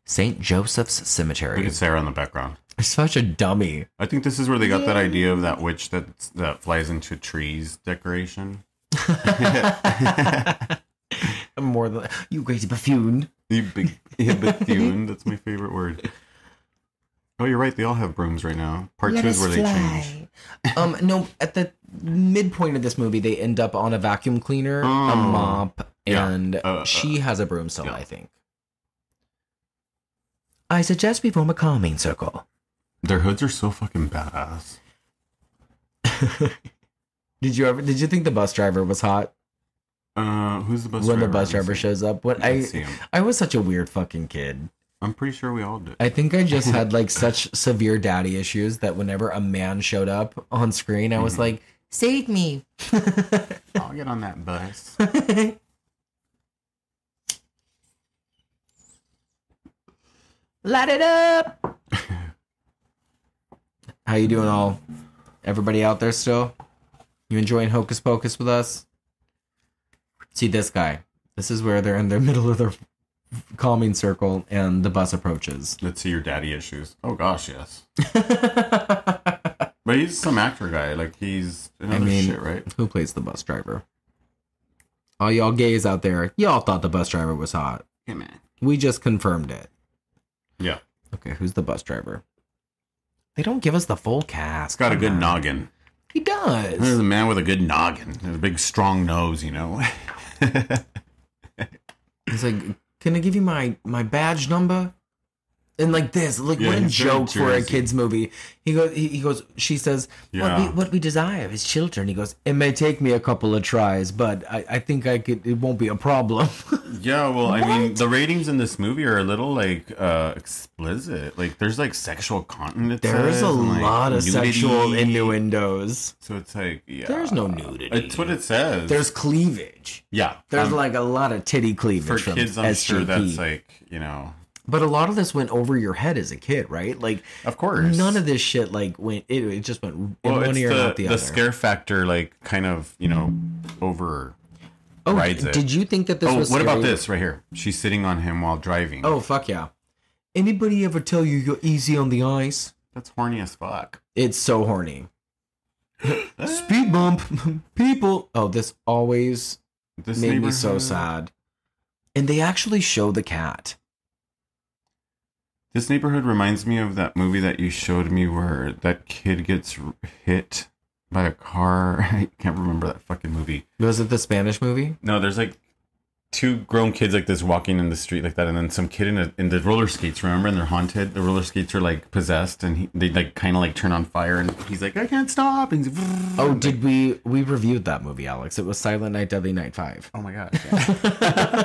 St. Joseph's Cemetery. Look at Sarah in the background. Such a dummy. I think this is where they got that idea of that witch that flies into trees decoration. I'm more than you great buffoon. You big buffoon. That's my favorite word. Oh, you're right. They all have brooms right now. Part 2 is where they change. No, at the midpoint of this movie, they end up on a vacuum cleaner, a mop, and she has a broom still, I think. I suggest we form a calming circle. Their hoods are so fucking badass. Did you think the bus driver was hot? Who's the bus when driver? the bus driver shows up? I was such a weird fucking kid. I'm pretty sure we all did. I think I just had like such severe daddy issues that whenever a man showed up on screen, I was like, save me. I'll get on that bus. Light it up. How you doing all? Everybody out there still? You enjoying Hocus Pocus with us? See this guy. This is where they're in the middle of their calming circle and the bus approaches. Let's see your daddy issues. Oh gosh, yes. But he's some actor guy. Like he's another shit, right? Who plays the bus driver? All y'all gays out there, y'all thought the bus driver was hot. Hey man. We just confirmed it. Yeah. Okay, who's the bus driver? They don't give us the full cast. He's got a good noggin. He does. There's a man with a good noggin. A big strong nose, you know. He's like, can I give you my badge number? And like this, like what a joke for a kid's movie. He goes. She says, "What we desire is children." He goes, "It may take me a couple of tries, but I think I could. It won't be a problem." Yeah, well, I mean, the ratings in this movie are a little like explicit. Like, there's like sexual content. There's a lot of nudity. Sexual innuendos. So it's like, yeah, there's no nudity. It's what it says. There's cleavage. Yeah, there's like a lot of titty cleavage for kids. I'm sure that's like, you know. But a lot of this went over your head as a kid, right? Like, of course, none of this shit like went. It just went in one ear and out the other. The scare factor, like, kind of, you know, over. Rides it. Did you think that this was? What about this right here? She's sitting on him while driving. Oh fuck yeah! Anybody ever tell you you're easy on the ice? That's horny as fuck. It's so horny. Speed bump, people. Oh, this always made me so sad. And they actually show the cat. This neighborhood reminds me of that movie that you showed me where that kid gets hit by a car. I can't remember that fucking movie. Was it the Spanish movie? No, there's like two grown kids like this walking in the street like that, and then some kid in the roller skates, remember? And they're haunted. The roller skates are like possessed, and they like kind of like turn on fire, and he's like, I can't stop. And did we reviewed that movie, Alex? It was Silent Night, Deadly Night 5. Oh my god.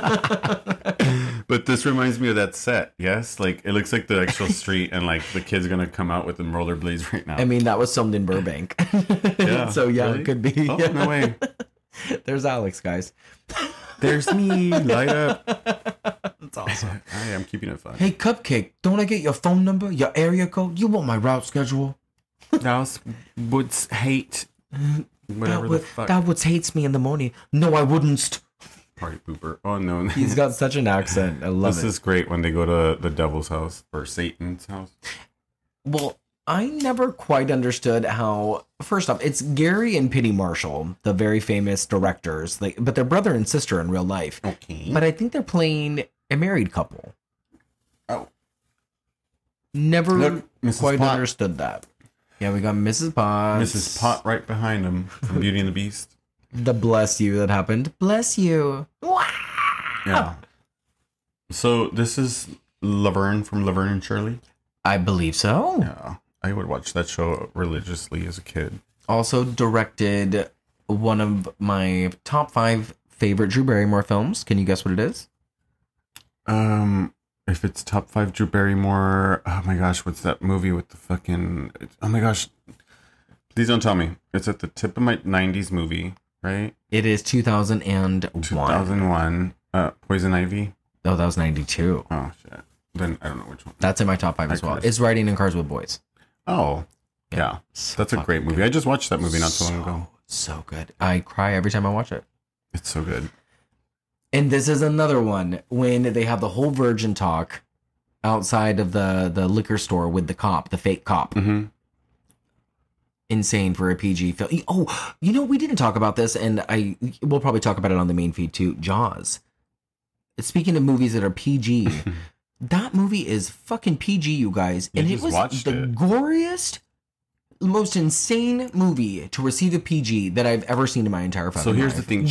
Yeah. But this reminds me of that set. Yes, like it looks like the actual street, and like the kid's gonna come out with them rollerblades right now. I mean, that was filmed in Burbank. Yeah. So yeah, really? It could be. Oh, no way. There's Alex, guys. There's me. Light up. That's awesome. I'm keeping it fun. Hey, Cupcake, don't I get your phone number, your area code? You want my route schedule? That would hate. Whatever the fuck. That would hates me in the morning. No, I wouldn't. Party pooper. Oh no. He's got such an accent. I love this it. This is great when they go to the devil's house or Satan's house. Well, I never quite understood how. First off, it's Gary and Penny Marshall, the very famous directors, but they're brother and sister in real life. Okay. But I think they're playing a married couple. Oh. Never Mrs. quite Pot. understood that. Yeah, we got Mrs. Potts. Mrs. Pot right behind him from Beauty and the Beast. The bless you that happened. Bless you. Yeah. So this is Laverne from Laverne and Shirley? I believe so. Yeah. I would watch that show religiously as a kid. Also directed one of my top 5 favorite Drew Barrymore films. Can you guess what it is? If it's top 5 Drew Barrymore, oh my gosh, what's that movie with the fucking... Oh my gosh. Please don't tell me. It's at the tip of my 90s movie, right? It is 2001. 2001. Poison Ivy? Oh, that was 92. Oh, shit. Then I don't know which one. That's in my top 5 as well. It's Riding in Cars with Boys. Oh, yeah. That's a great movie. I just watched that movie not so long ago. So good. I cry every time I watch it. It's so good. And this is another one when they have the whole virgin talk outside of the liquor store with the cop, the fake cop. Mm-hmm. Insane for a PG film. Oh, you know, we didn't talk about this, and we'll probably talk about it on the main feed too. Jaws. Speaking of movies that are PG, that movie is fucking PG, you guys. And it was the goriest, most insane movie to receive a PG that I've ever seen in my entire fucking life. So here's the thing,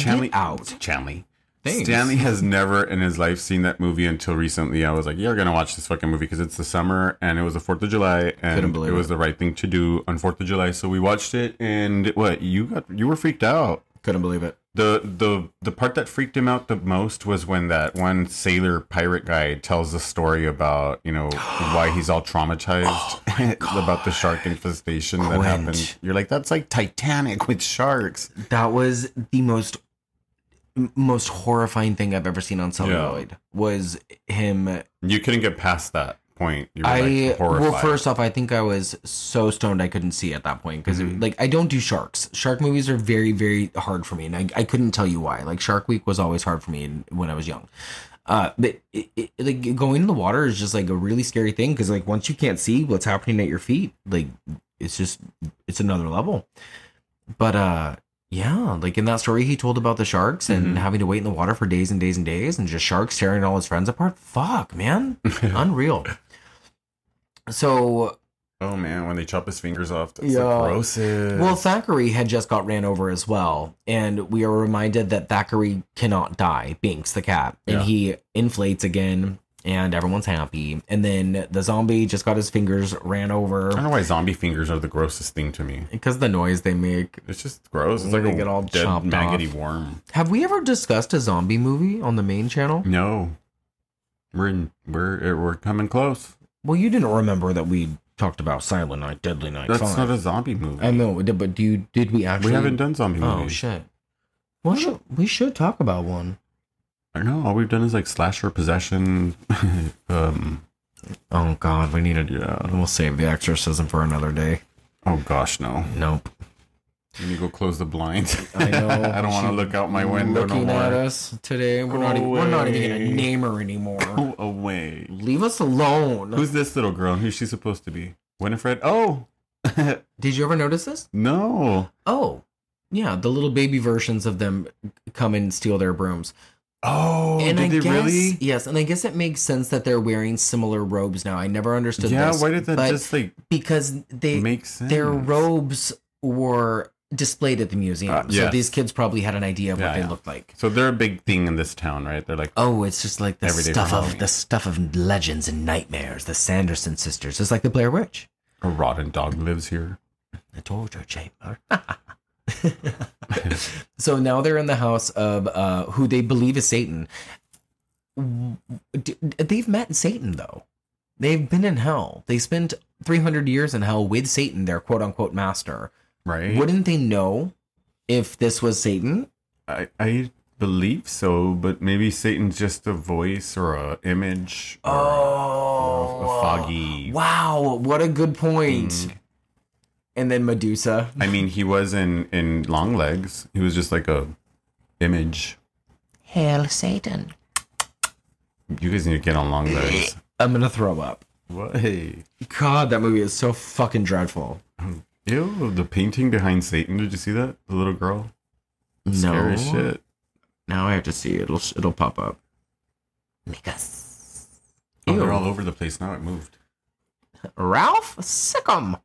Thanks. Stanley has never in his life seen that movie until recently. I was like, you're going to watch this fucking movie because it's the summer and it was the 4th of July and it was the right thing to do on 4th of July. So we watched it and you were freaked out. Couldn't believe it. The part that freaked him out the most was when that one sailor pirate guy tells the story about, why he's all traumatized about the shark infestation that happened. You're like, that's like Titanic with sharks. That was the most horrifying thing I've ever seen on celluloid was him. You couldn't get past that point. You were horrified. Well, first off, I think I was so stoned I couldn't see at that point because I don't do sharks. Shark movies are very, very hard for me, and I couldn't tell you why. Like Shark Week was always hard for me when I was young. But like going in the water is just like a really scary thing because like once you can't see what's happening at your feet, like it's another level. But yeah, like in that story he told about the sharks and having to wait in the water for days and days and days and just sharks tearing all his friends apart. Fuck, man. Unreal. So... Oh, man, when they chop his fingers off, that's the grossest. Well, Thackeray had just got ran over as well, and we are reminded that Thackeray cannot die, Binks the cat, and he inflates again, and everyone's happy. And then the zombie just got his fingers ran over. I don't know why zombie fingers are the grossest thing to me. Because the noise they make. It's just gross. It's like they get all dead, chopped maggoty off. worm. Have we ever discussed a zombie movie on the main channel? No. We're coming close. Well, you didn't remember that we talked about Silent Night, Deadly Night. That's 5. Not a zombie movie. I know, but did we actually? We haven't done zombie movies. Oh shit. Well, we should talk about one. I don't know. All we've done is like slasher, possession. Oh God, we need to. Yeah, we'll save the exorcism for another day. Oh gosh, no. Nope. Let me go close the blinds. I know. I don't want to look out my window looking no more. at us today. We're not even gonna name her anymore. Go away. Leave us alone. Who's this little girl? Who's she supposed to be? Winifred? Oh. Did you ever notice this? No. Oh. Yeah, the little baby versions of them come and steal their brooms. Oh, and did they really? Yes, and I guess it makes sense that they're wearing similar robes now. I never understood this. Yeah, why did that just like because they make sense? Their robes were displayed at the museum. So these kids probably had an idea of what they looked like. So they're a big thing in this town, right? They're like, oh, it's just like the stuff of legends and nightmares. The Sanderson sisters. It's like the Blair Witch. A rotten dog lives here. The torture chamber. So now they're in the house of who they believe is Satan. They've met Satan though. They've been in hell. They spent 300 years in hell with Satan, their quote unquote master. Right. Wouldn't they know if this was Satan? I believe so, but maybe Satan's just a voice or a image or a foggy. Wow, what a good point. And then Medusa. I mean, he was in Longlegs. He was just like a image. Hail Satan. You guys need to get on Longlegs. I'm gonna throw up. What? Hey. God, that movie is so fucking dreadful. Ew, the painting behind Satan. Did you see that? The little girl? No. Scary as shit. Now I have to see it. It'll pop up. Because. Oh, they're all over the place now. It moved. Ralph Sickum.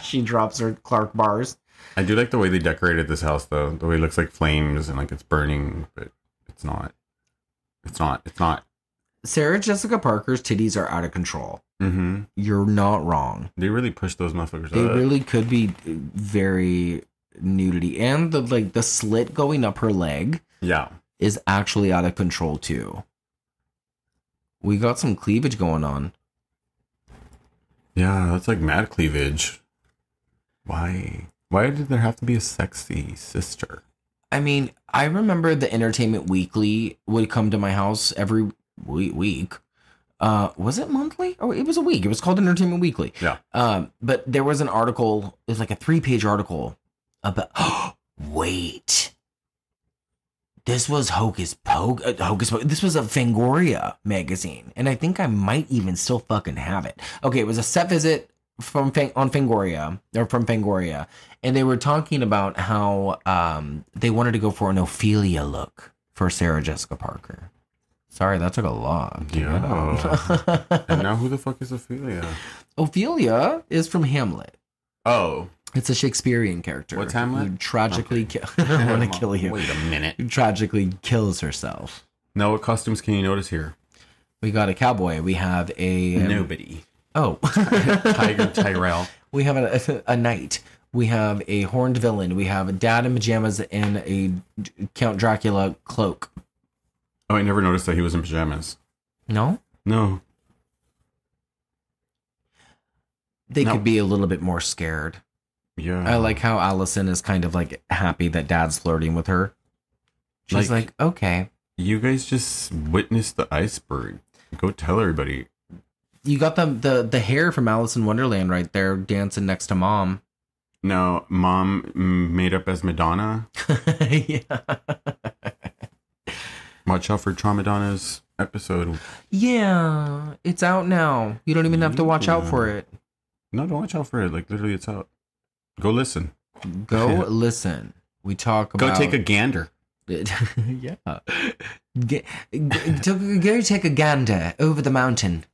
She drops her Clark bars. I do like the way they decorated this house, though. The way it looks like flames and like it's burning, but it's not. It's not. Sarah Jessica Parker's titties are out of control. Mm-hmm. You're not wrong. They really push those motherfuckers. They really could be very nudity, and the slit going up her leg. Yeah, is actually out of control too. We got some cleavage going on. Yeah, that's like mad cleavage. Why? Why did there have to be a sexy sister? I mean, I remember the Entertainment Weekly would come to my house every week. Was it monthly? Oh, it was a week. It was called Entertainment Weekly. Yeah. But there was an article. It was like a 3-page article about. Wait. This was Hocus Pocus. This was a Fangoria magazine, and I think I might even still fucking have it. Okay, it was a set visit from Fangoria, and they were talking about how they wanted to go for an Ophelia look for Sarah Jessica Parker. Sorry, that took a lot. Yeah. And now who the fuck is Ophelia? Ophelia is from Hamlet. Oh. It's a Shakespearean character. What's Hamlet? Who tragically I want to kill you. Wait a minute. Who tragically kills herself. Now, what costumes can you notice here? We got a cowboy. We have a... Nobody. Oh. Tiger Tyrell. We have a knight. We have a horned villain. We have a dad in pajamas and a Count Dracula cloak. Oh, I never noticed that he was in pajamas. No? No. They could be a little bit more scared. Yeah. I like how Allison is kind of like happy that dad's flirting with her. She's like okay. You guys just witnessed the iceberg. Go tell everybody. You got the hair from Alice in Wonderland right there dancing next to Mom. No, Mom made up as Madonna. Yeah. Watch out for Tramadonna's episode. Yeah, it's out now. You don't even have to watch out for it. No, don't watch out for it. Like, literally, it's out. Go listen. Go listen. We talk about... Go take a gander. Yeah. Go take a gander over the mountain.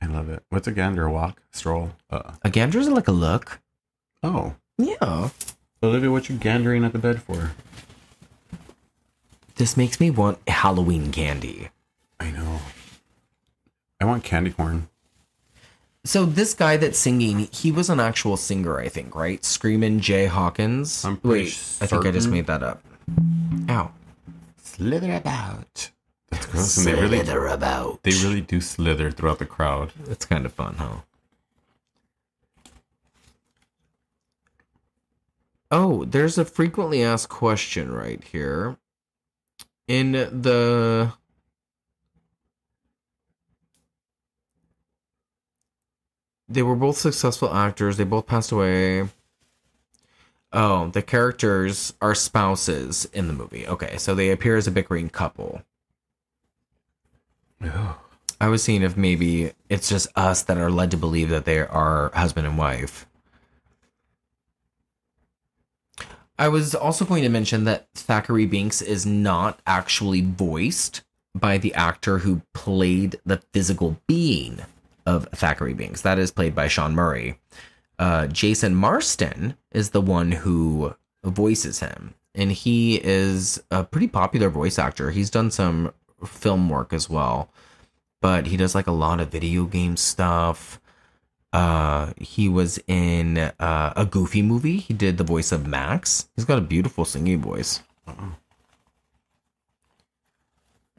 I love it. What's a gander? A walk? Stroll? A gander is like a look. Oh. Yeah. Olivia, what you gandering at the bed for? This makes me want Halloween candy. I know. I want candy corn. So this guy that's singing, he was an actual singer, I think, right? Screamin' Jay Hawkins. Wait, I think I just made that up. Ow. Slither about. That's gross. And Slither about. They really do slither throughout the crowd. It's kind of fun, huh? Oh, there's a frequently asked question right here. In the... They were both successful actors. They both passed away. Oh, the characters are spouses in the movie. Okay, so they appear as a bickering couple. Ugh. I was seeing if maybe it's just us that are led to believe that they are husband and wife. I was also going to mention that Thackeray Binks is not actually voiced by the actor who played the physical being of Thackeray Binks. That is played by Sean Murray. Jason Marston is the one who voices him, and he is a pretty popular voice actor. He's done some film work as well, but he does like a lot of video game stuff. He was in a Goofy movie. He did the voice of Max. He's got a beautiful singing voice. Uh-oh.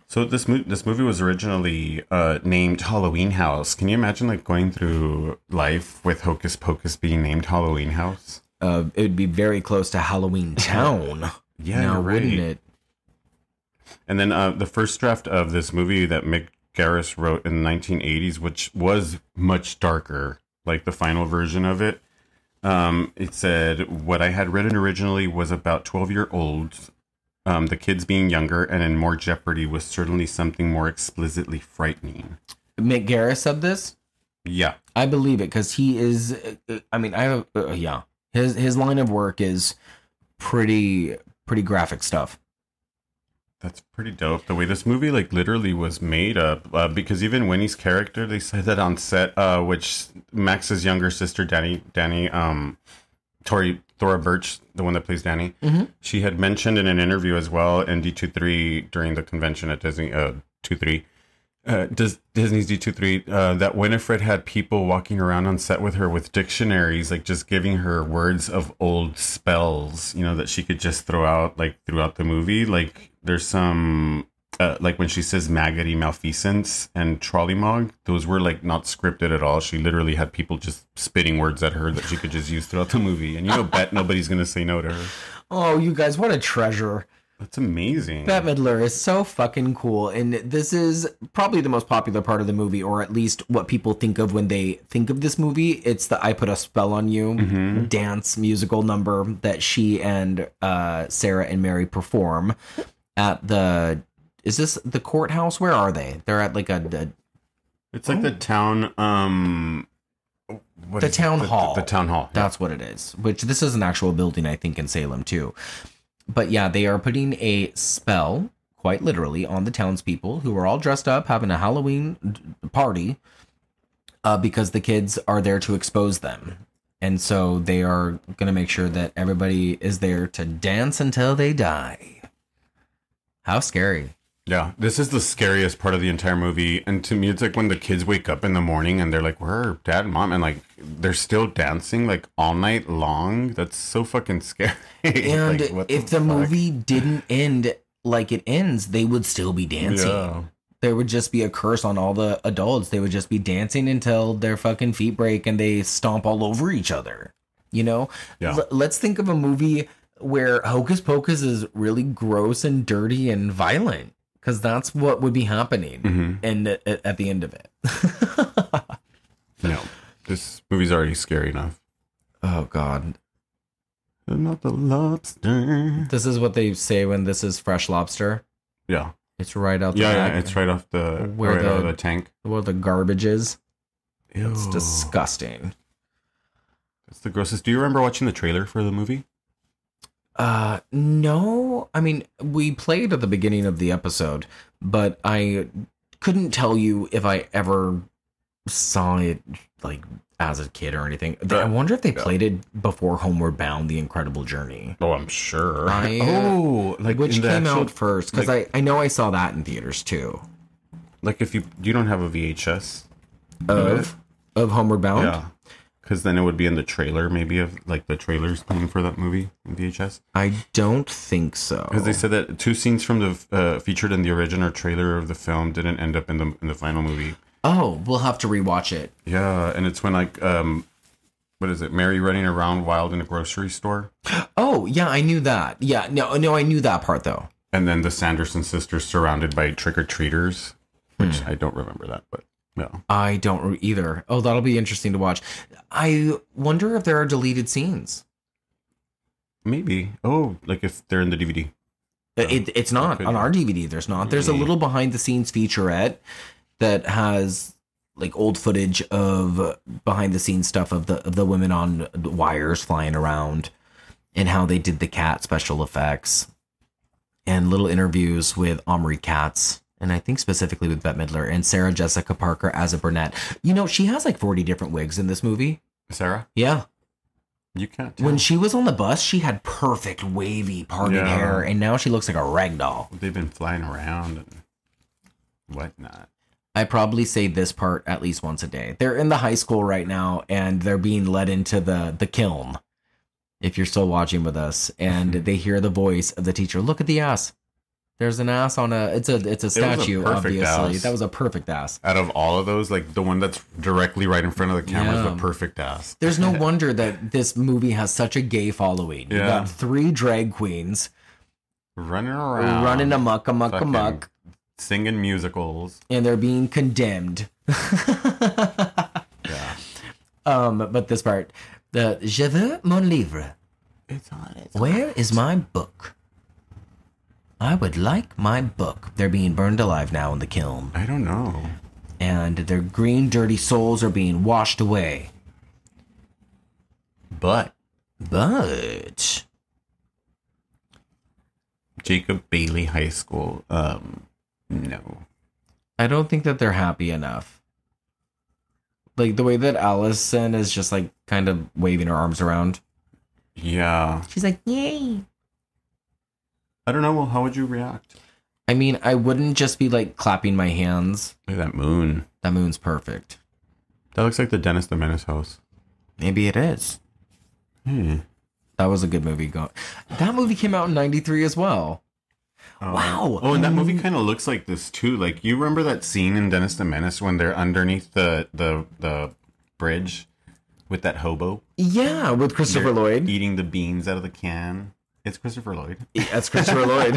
So this movie was originally named Halloween House. Can you imagine like going through life with Hocus Pocus being named Halloween House? It would be very close to Halloween Town. Yeah, now, you're right. wouldn't it? And then the first draft of this movie that Mick Garris wrote in the 1980s, which was much darker, like the final version of it. It said, what I had written originally was about 12-year-olds. The kids being younger and in more jeopardy was certainly something more explicitly frightening. Mick Garris said this? Yeah. I believe it because he is, yeah. His line of work is pretty graphic stuff. That's pretty dope. The way this movie like literally was made up, because even Winnie's character, they said that on set, which Max's younger sister, Thora Birch, the one that plays Danny, she had mentioned in an interview as well in D23 during the convention at Disney, Disney's D23, that Winifred had people walking around on set with her with dictionaries, like just giving her words of old spells, you know, that she could just throw out like throughout the movie. Like there's some, like when she says maggoty malfeasance and trollymog, those were like not scripted at all. She literally had people just spitting words at her that she could just use throughout the movie. And you know, nobody's going to say no to her. Oh, you guys, what a treasure. That's amazing. Bette Midler is so fucking cool. And this is probably the most popular part of the movie, or at least what people think of when they think of this movie. It's the I Put a Spell on You dance musical number that she and Sarah and Mary perform at the... Is this the courthouse? Where are they? They're at like it's like the town... the town hall. The town hall. That's what it is. Which this is an actual building, I think, in Salem too. But yeah, they are putting a spell, quite literally, on the townspeople who are all dressed up, having a Halloween party, because the kids are there to expose them. And so they are going to make sure that everybody is there to dance until they die. How scary. Yeah, this is the scariest part of the entire movie. And to me, it's like when the kids wake up in the morning and they're like, where are dad and mom? And like, they're still dancing like all night long. That's so fucking scary. And like, if the movie didn't end like it ends, they would still be dancing. Yeah. There would just be a curse on all the adults. They would just be dancing until their fucking feet break and they stomp all over each other. You know? Yeah. Let's think of a movie where Hocus Pocus is really gross and dirty and violent. Because that's what would be happening and at the end of it. No, this movie's already scary enough. Oh, God. Not the lobster. This is what they say when this is fresh lobster. Yeah. It's right out the Yeah, back. it's right off the out of the tank. Where the garbage is. Ew. It's disgusting. It's the grossest. Do you remember watching the trailer for the movie? No. I mean, we played at the beginning of the episode, but I couldn't tell you if I ever saw it like as a kid or anything. I wonder if they played it before Homeward Bound: The Incredible Journey. Oh, I'm sure. Like which came out first? Because like, I know I saw that in theaters too. Like if you don't have a VHS of Homeward Bound. Yeah. Because then it would be in the trailer, maybe, of like the trailers playing for that movie in VHS. I don't think so. Because they said that 2 scenes from the featured in the original trailer of the film didn't end up in the final movie. Oh, we'll have to rewatch it. Yeah, and it's when like what is it? Mary running around wild in a grocery store. Oh, yeah, I knew that. Yeah, no, I knew that part though. And then the Sanderson sisters surrounded by trick-or-treaters, which I don't remember that, but. No. I don't either. Oh, that'll be interesting to watch. I wonder if there are deleted scenes. Maybe. Oh, like if they're in the DVD. It's not. On our DVD, there's not. There's a little behind-the-scenes featurette that has like old footage of behind-the-scenes stuff of the women on wires flying around and how they did the cat special effects and little interviews with Omri Katz. And I think specifically with Bette Midler and Sarah Jessica Parker as a brunette. You know, she has like 40 different wigs in this movie. Sarah? Yeah. You can't tell. When she was on the bus, she had perfect wavy parted hair. And now she looks like a rag doll. They've been flying around and whatnot. I probably say this part at least once a day. They're in the high school right now and they're being led into the kiln. If you're still watching with us. And they hear the voice of the teacher. Look at the ass. There's an ass on it's a statue, obviously. Ass. That was a perfect ass. Out of all of those, like the one that's directly right in front of the camera is the perfect ass. There's no wonder that this movie has such a gay following. You got 3 drag queens running around, running amok, singing musicals, and they're being condemned. Yeah. But this part, Je veux mon livre. Where is my book? I would like my book. They're being burned alive now in the kiln. I don't know. And their green, dirty souls are being washed away. But Jacob Bailey High School, no. I don't think that they're happy enough. Like the way that Allison is just like kind of waving her arms around. Yeah. She's like, yay. I don't know. Well, how would you react? I mean, I wouldn't just be like clapping my hands. Look at that moon. That moon's perfect. That looks like the Dennis the Menace house. Maybe it is. That was a good movie. That movie came out in 93 as well. Wow. Oh, and that movie kind of looks like this too. Like, you remember that scene in Dennis the Menace when they're underneath the bridge with that hobo? Yeah, with Christopher Lloyd. Eating the beans out of the can. It's Christopher Lloyd. That's Christopher Lloyd.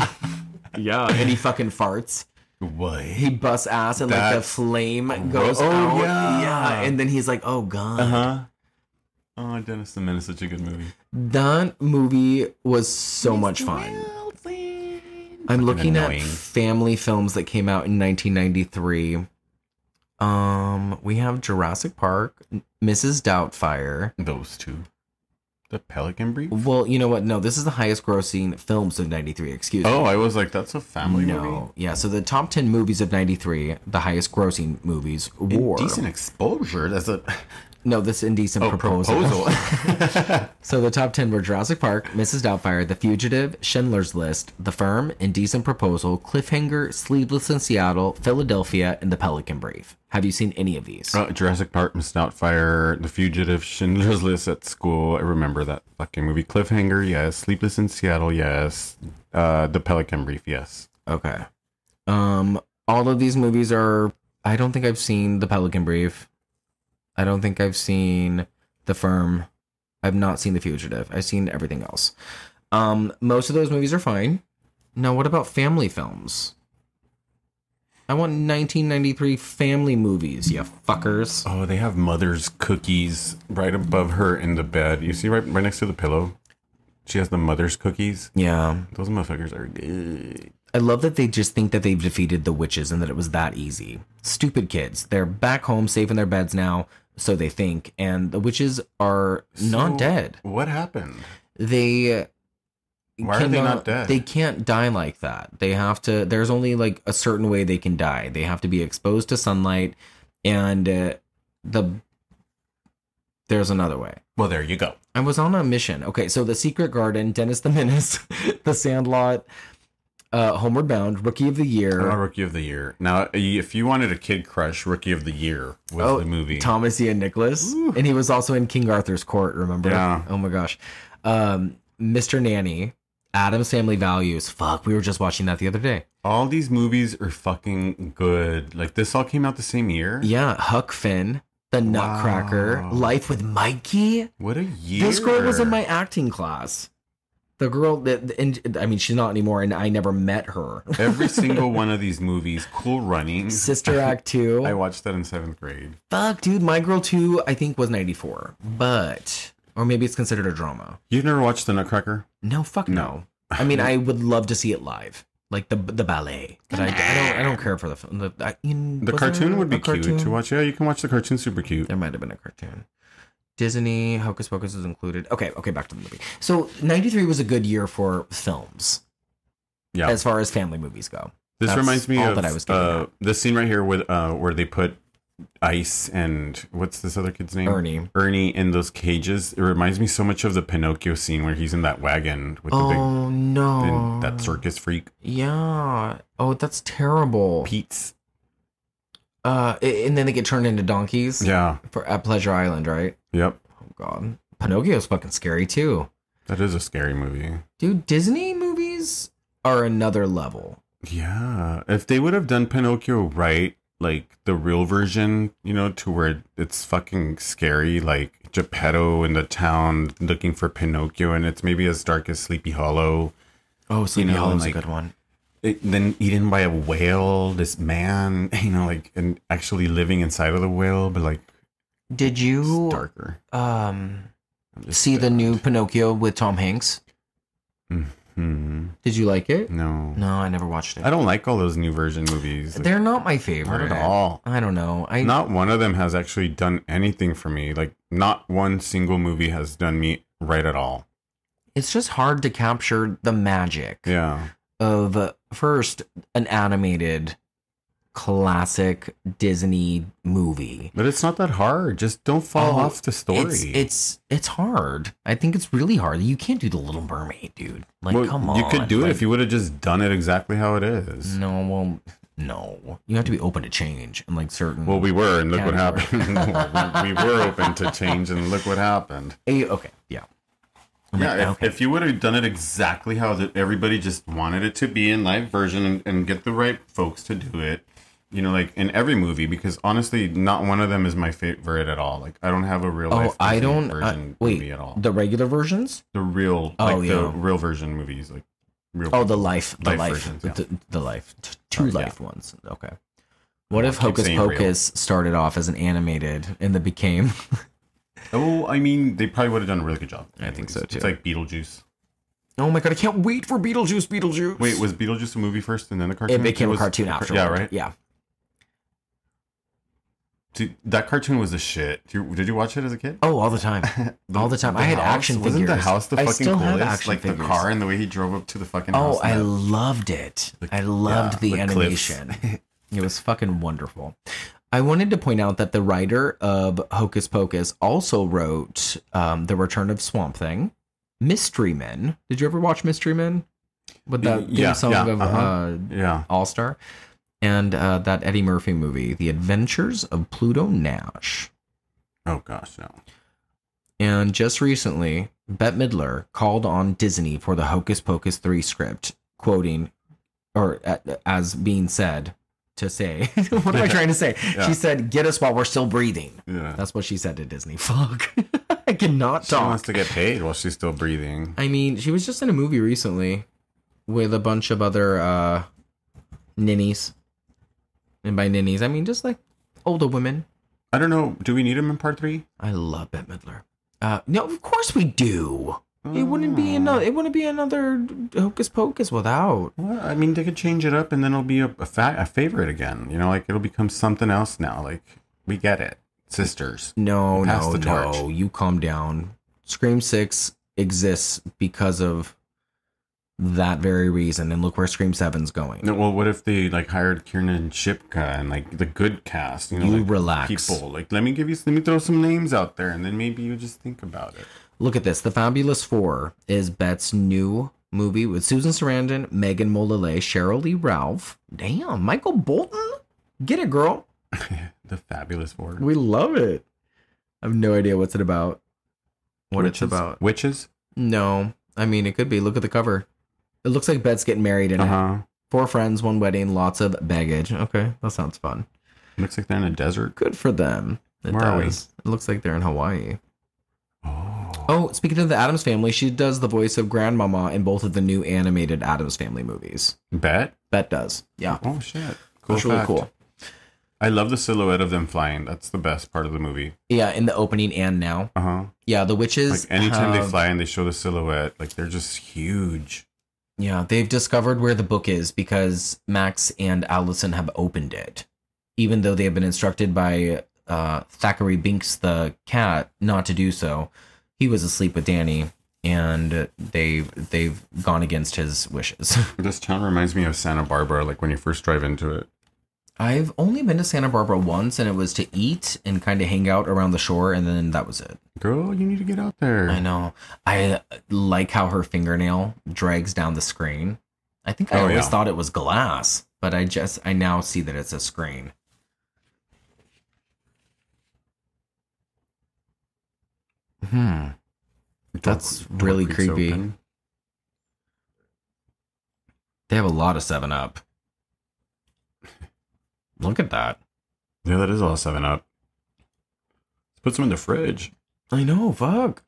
Yeah, and he fucking farts. What? He busts ass and like the flame goes out. Yeah, and then he's like, oh god. Oh, Dennis the Menace, such a good movie. That movie was so much fun. I'm looking at family films that came out in 1993. We have Jurassic Park, Mrs. Doubtfire. Those two. The Pelican Brief? Well, you know what? No, this is the highest grossing films of 93, excuse me. Oh, I was like, that's a family movie? No. Yeah, so the top 10 movies of 93, the highest grossing movies were... Decent exposure. No, this Indecent Proposal. So the top 10 were Jurassic Park, Mrs. Doubtfire, The Fugitive, Schindler's List, The Firm, Indecent Proposal, Cliffhanger, Sleepless in Seattle, Philadelphia, and The Pelican Brief. Have you seen any of these? Jurassic Park, Mrs. Doubtfire, The Fugitive, Schindler's List at school. I remember that fucking movie. Cliffhanger, yes. Sleepless in Seattle, yes. The Pelican Brief, yes. Okay. All of these movies are... I don't think I've seen The Pelican Brief. I don't think I've seen The Firm. I've not seen The Fugitive. I've seen everything else. Most of those movies are fine. Now, what about family films? I want 1993 family movies, you fuckers. Oh, they have Mother's cookies right above her in the bed. You see right next to the pillow? She has the Mother's cookies. Yeah. Those motherfuckers are good. I love that they just think that they've defeated the witches and that it was that easy. Stupid kids. They're back home, safe in their beds now, so they think. And the witches are not dead. What happened? Why are they not dead? They can't die like that. They have to... There's only like a certain way they can die. They have to be exposed to sunlight, and there's another way. Well, there you go. I was on a mission. Okay, so The Secret Garden, Dennis the Menace, The Sandlot, Homeward Bound, Rookie of the Year. Rookie of the Year. Now, if you wanted a kid crush, Rookie of the Year was the movie. Thomas Ian Nicholas. Ooh. And he was also in King Arthur's Court, remember? Yeah. Oh my gosh. Mr. Nanny, Addams Family Values. Fuck, we were just watching that the other day. All these movies are fucking good. Like, this all came out the same year? Yeah, Huck Finn, The Nutcracker, Life with Mikey. What a year. This girl was in my acting class. The girl that, I mean, she's not anymore, and I never met her. Every single one of these movies, Cool Runnings. Sister Act 2. I watched that in 7th grade. Fuck, dude, My Girl 2, I think, was 94. But, or maybe it's considered a drama. You've never watched The Nutcracker? No, fuck no. I mean, I would love to see it live. Like the ballet. But I don't care for the film. The cartoon would be cute to watch. Yeah, you can watch the cartoon, super cute. There might have been a cartoon. Disney, Hocus Pocus is included. Okay, back to the movie. So 93 was a good year for films. Yeah. As far as family movies go. This reminds me of the scene right here with where they put Ice and what's this other kid's name? Ernie in those cages. It reminds me so much of the Pinocchio scene where he's in that wagon with that circus freak. Yeah. Oh, that's terrible. Pete's. And then they get turned into donkeys. Yeah. At Pleasure Island, right? Yep. Oh God, Pinocchio's fucking scary too. That is a scary movie, dude. Disney movies are another level. Yeah. If they would have done Pinocchio right, like the real version, to where it's fucking scary, like Geppetto in the town looking for Pinocchio, and it's maybe as dark as Sleepy Hollow. Oh, Sleepy Hollow's a good one. Then eaten by a whale, this man, and actually living inside of the whale, but like. Did you darker? See the new Pinocchio with Tom Hanks? Mm-hmm. Did you like it? No, I never watched it. I don't like all those new version movies. They're not my favorite. Not at all. I don't know. Not one of them has actually done anything for me. Like, not one single movie has done me right at all. It's just hard to capture the magic. Yeah. Of first an animated classic Disney movie. But it's not that hard. Just don't fall off the story. It's hard. I think it's really hard. You can't do The Little Mermaid, dude. Like, come on. You could do it if you would have just done it exactly how it is. No. You have to be open to change and like certain. Well, we were, and look what happened. we were open to change, and look what happened. Okay, yeah. Yeah, if you would have done it exactly how everybody just wanted it to be in live version and get the right folks to do it, like in every movie, because honestly, not one of them is my favorite at all. Like, I don't have a real life version movie at all. The regular versions? The real, the real version movies, like real. Oh, the life versions, yeah. the life, two life ones. Okay. What if Hocus Pocus started off as an animated and then became? Oh, I mean, they probably would have done a really good job. I think so too. It's like Beetlejuice. Oh my God, I can't wait for Beetlejuice. Wait, was Beetlejuice a movie first and then a cartoon? It became a cartoon after. Yeah, right? Yeah. Dude, that cartoon was the shit. Did you watch it as a kid? Oh, all the time. All the time. I had action figures. Wasn't the house the fucking coolest? Like the car and the way he drove up to the fucking house. Oh, I loved it. I loved the animation. It was fucking wonderful. I wanted to point out that the writer of Hocus Pocus also wrote The Return of Swamp Thing, Mystery Men. Did you ever watch Mystery Men? With that theme song of All Star? And that Eddie Murphy movie, The Adventures of Pluto Nash. Oh, gosh, no. And just recently, Bette Midler called on Disney for the Hocus Pocus 3 script, quoting, or as being said, to say, what am I trying to say? Yeah. She said, get us while we're still breathing. Yeah. That's what she said to Disney. Fuck. I cannot talk. She wants to get paid while she's still breathing. I mean, she was just in a movie recently with a bunch of other ninnies. And by ninnies, I mean just like older women. I don't know. Do we need him in part 3? I love Bette Midler. No, of course we do. It wouldn't be another Hocus Pocus without. Well, I mean, they could change it up, and then it'll be a favorite again. You know, like it'll become something else now. Like we get it, sisters. No, you calm down. Scream 6 exists because of that very reason, and look where Scream 7's going. No, well, what if they like hired Kiernan Shipka and like the good cast? You know, you like, relax. People like let me throw some names out there, and then maybe you just think about it. Look at this. The Fabulous Four is Bette's new movie with Susan Sarandon, Megan Mullally, Cheryl Lee Ralph. Damn, Michael Bolton? Get it, girl. The Fabulous Four. We love it. I have no idea what's it about. What Witches? It's about. Witches? No. I mean, it could be. Look at the cover. It looks like Bette's getting married in it. 4 friends, 1 wedding, lots of baggage. Okay, that sounds fun. Looks like they're in a desert. Good for them. Where are we? It looks like they're in Hawaii. Oh, speaking of the Addams Family, she does the voice of Grandmama in both of the new animated Addams Family movies. Bette does. Yeah. Oh, shit. Cool. That's really cool. I love the silhouette of them flying. That's the best part of the movie. Yeah, in the opening and now. Yeah, the witches. Like anytime they fly and they show the silhouette, like they're just huge. Yeah, they've discovered where the book is because Max and Allison have opened it. Even though they have been instructed by Thackeray Binks the cat not to do so. He was asleep with Danny, and they've gone against his wishes. This town reminds me of Santa Barbara, like when you first drive into it. I've only been to Santa Barbara once, and it was to eat and kind of hang out around the shore, and then that was it. Girl, you need to get out there. I know. I like how her fingernail drags down the screen. I think I always thought it was glass, but I now see that it's a screen. That's really creepy. Open. They have a lot of 7-Up. Look at that. Yeah, that is all 7-Up. Let's put some in the fridge. I know, fuck.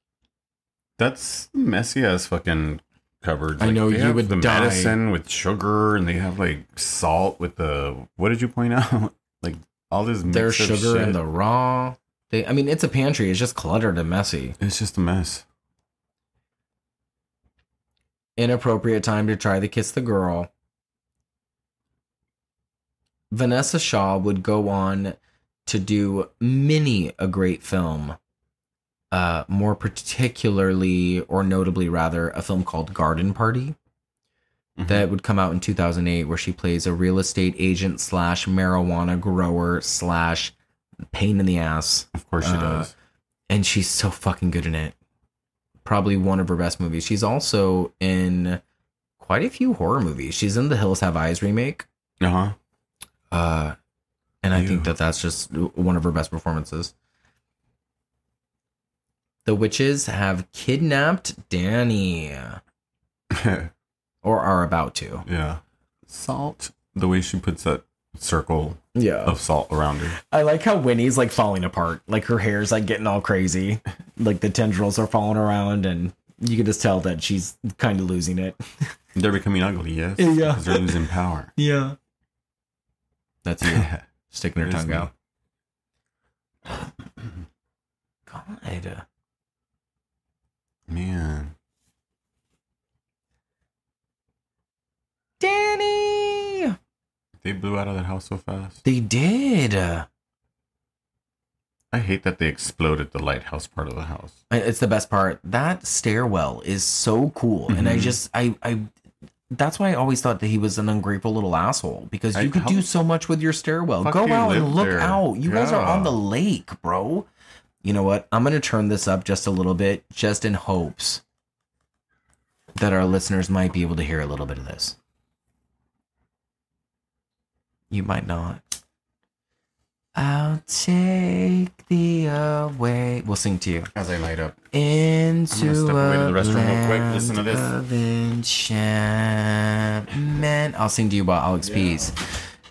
That's messy as fucking cupboards. I know, you would the die. Medicine with sugar, and they have like salt with the. What did you point out? Like all this. There's sugar in the raw. I mean, it's a pantry. It's just cluttered and messy. It's just a mess. Inappropriate time to try to kiss the girl. Vanessa Shaw would go on to do many a great film. More particularly, or notably rather, a film called Garden Party. That would come out in 2008, where she plays a real estate agent / marijuana grower / pain in the ass. Of course she does. And she's so fucking good in it. Probably one of her best movies. She's also in quite a few horror movies. She's in the Hills Have Eyes remake. And I think that's just one of her best performances. The witches have kidnapped Danny. Or are about to. Yeah. Salt. The way she puts that circle of salt around her. I like how Winnie's like falling apart. Like her hair's like getting all crazy. Like the tendrils are falling around, and you can just tell that she's kind of losing it. They're becoming ugly, yes? Yeah. Because they're losing power. Yeah. That's you. Sticking her tongue out. God. Man. Danny! They blew out of that house so fast. They did. I hate that they exploded the lighthouse part of the house. It's the best part. That stairwell is so cool. And That's why I always thought that he was an ungrateful little asshole, because you could do so much with your stairwell. Fuck, Go you out and live look there. out. You guys are Yeah. on the lake, bro. You know what? I'm going to turn this up just a little bit, just in hopes that our listeners might be able to hear a little bit of this. You might not. I'll take thee away. We'll sing to you. As I light up. Into I'm gonna step away to the a restroom real quick. Listen to land this. of enchantment. I'll sing to you about Alex Pease.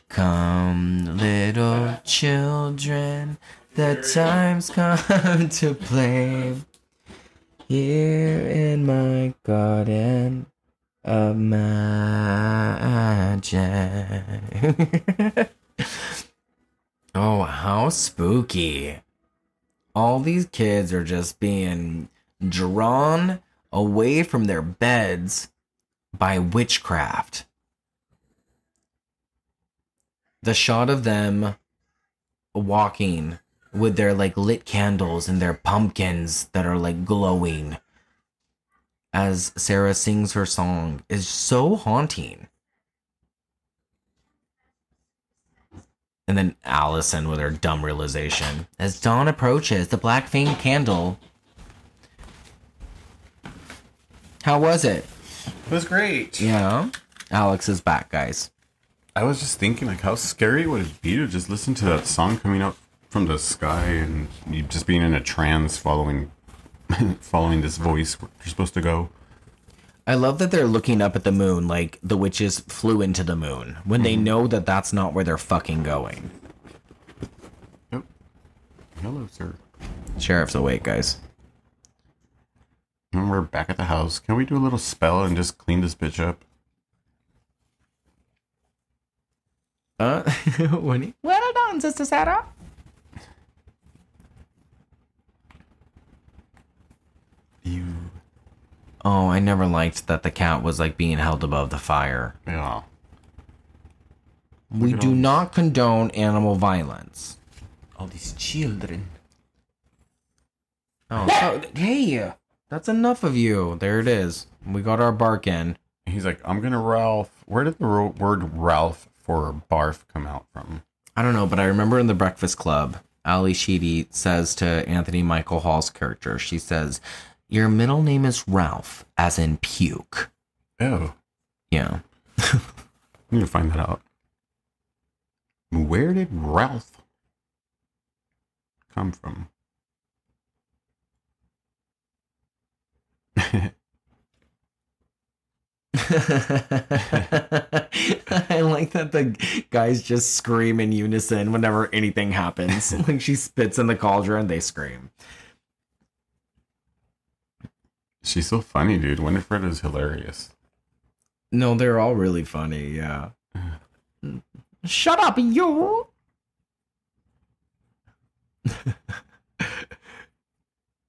Come, little children, the time's come to play. Here in my garden of magic. Oh, how spooky. All these kids are just being drawn away from their beds by witchcraft. The shot of them walking with their like lit candles and their pumpkins that are like glowing as Sarah sings her song is so haunting. And then Allison with her dumb realization. As dawn approaches, the black flame candle. How was it? It was great. Yeah. Alex is back, guys. I was just thinking, like, how scary would it be to just listen to that song coming up from the sky and you just being in a trance following this voice where you're supposed to go. I love that they're looking up at the moon like the witches flew into the moon when they know that that's not where they're fucking going. Yep. Hello, sir. Sheriff's awake, guys. And we're back at the house. Can we do a little spell and just clean this bitch up? Well done, Sister Sarah. You. Oh, I never liked that the cat was like being held above the fire. Yeah. We do not condone animal violence. All these children. Oh, hey, that's enough of you. There it is. We got our bark in. He's like, I'm gonna Ralph. Where did the word Ralph for barf come out from? I don't know, but I remember in The Breakfast Club, Ali Sheedy says to Anthony Michael Hall's character, she says, your middle name is Ralph, as in puke. Oh. Yeah. I need to find that out. Where did Ralph come from? I like that the guys just scream in unison whenever anything happens. Like she spits in the cauldron, they scream. She's so funny, dude. Winifred is hilarious. No, they're all really funny, yeah. Shut up, you!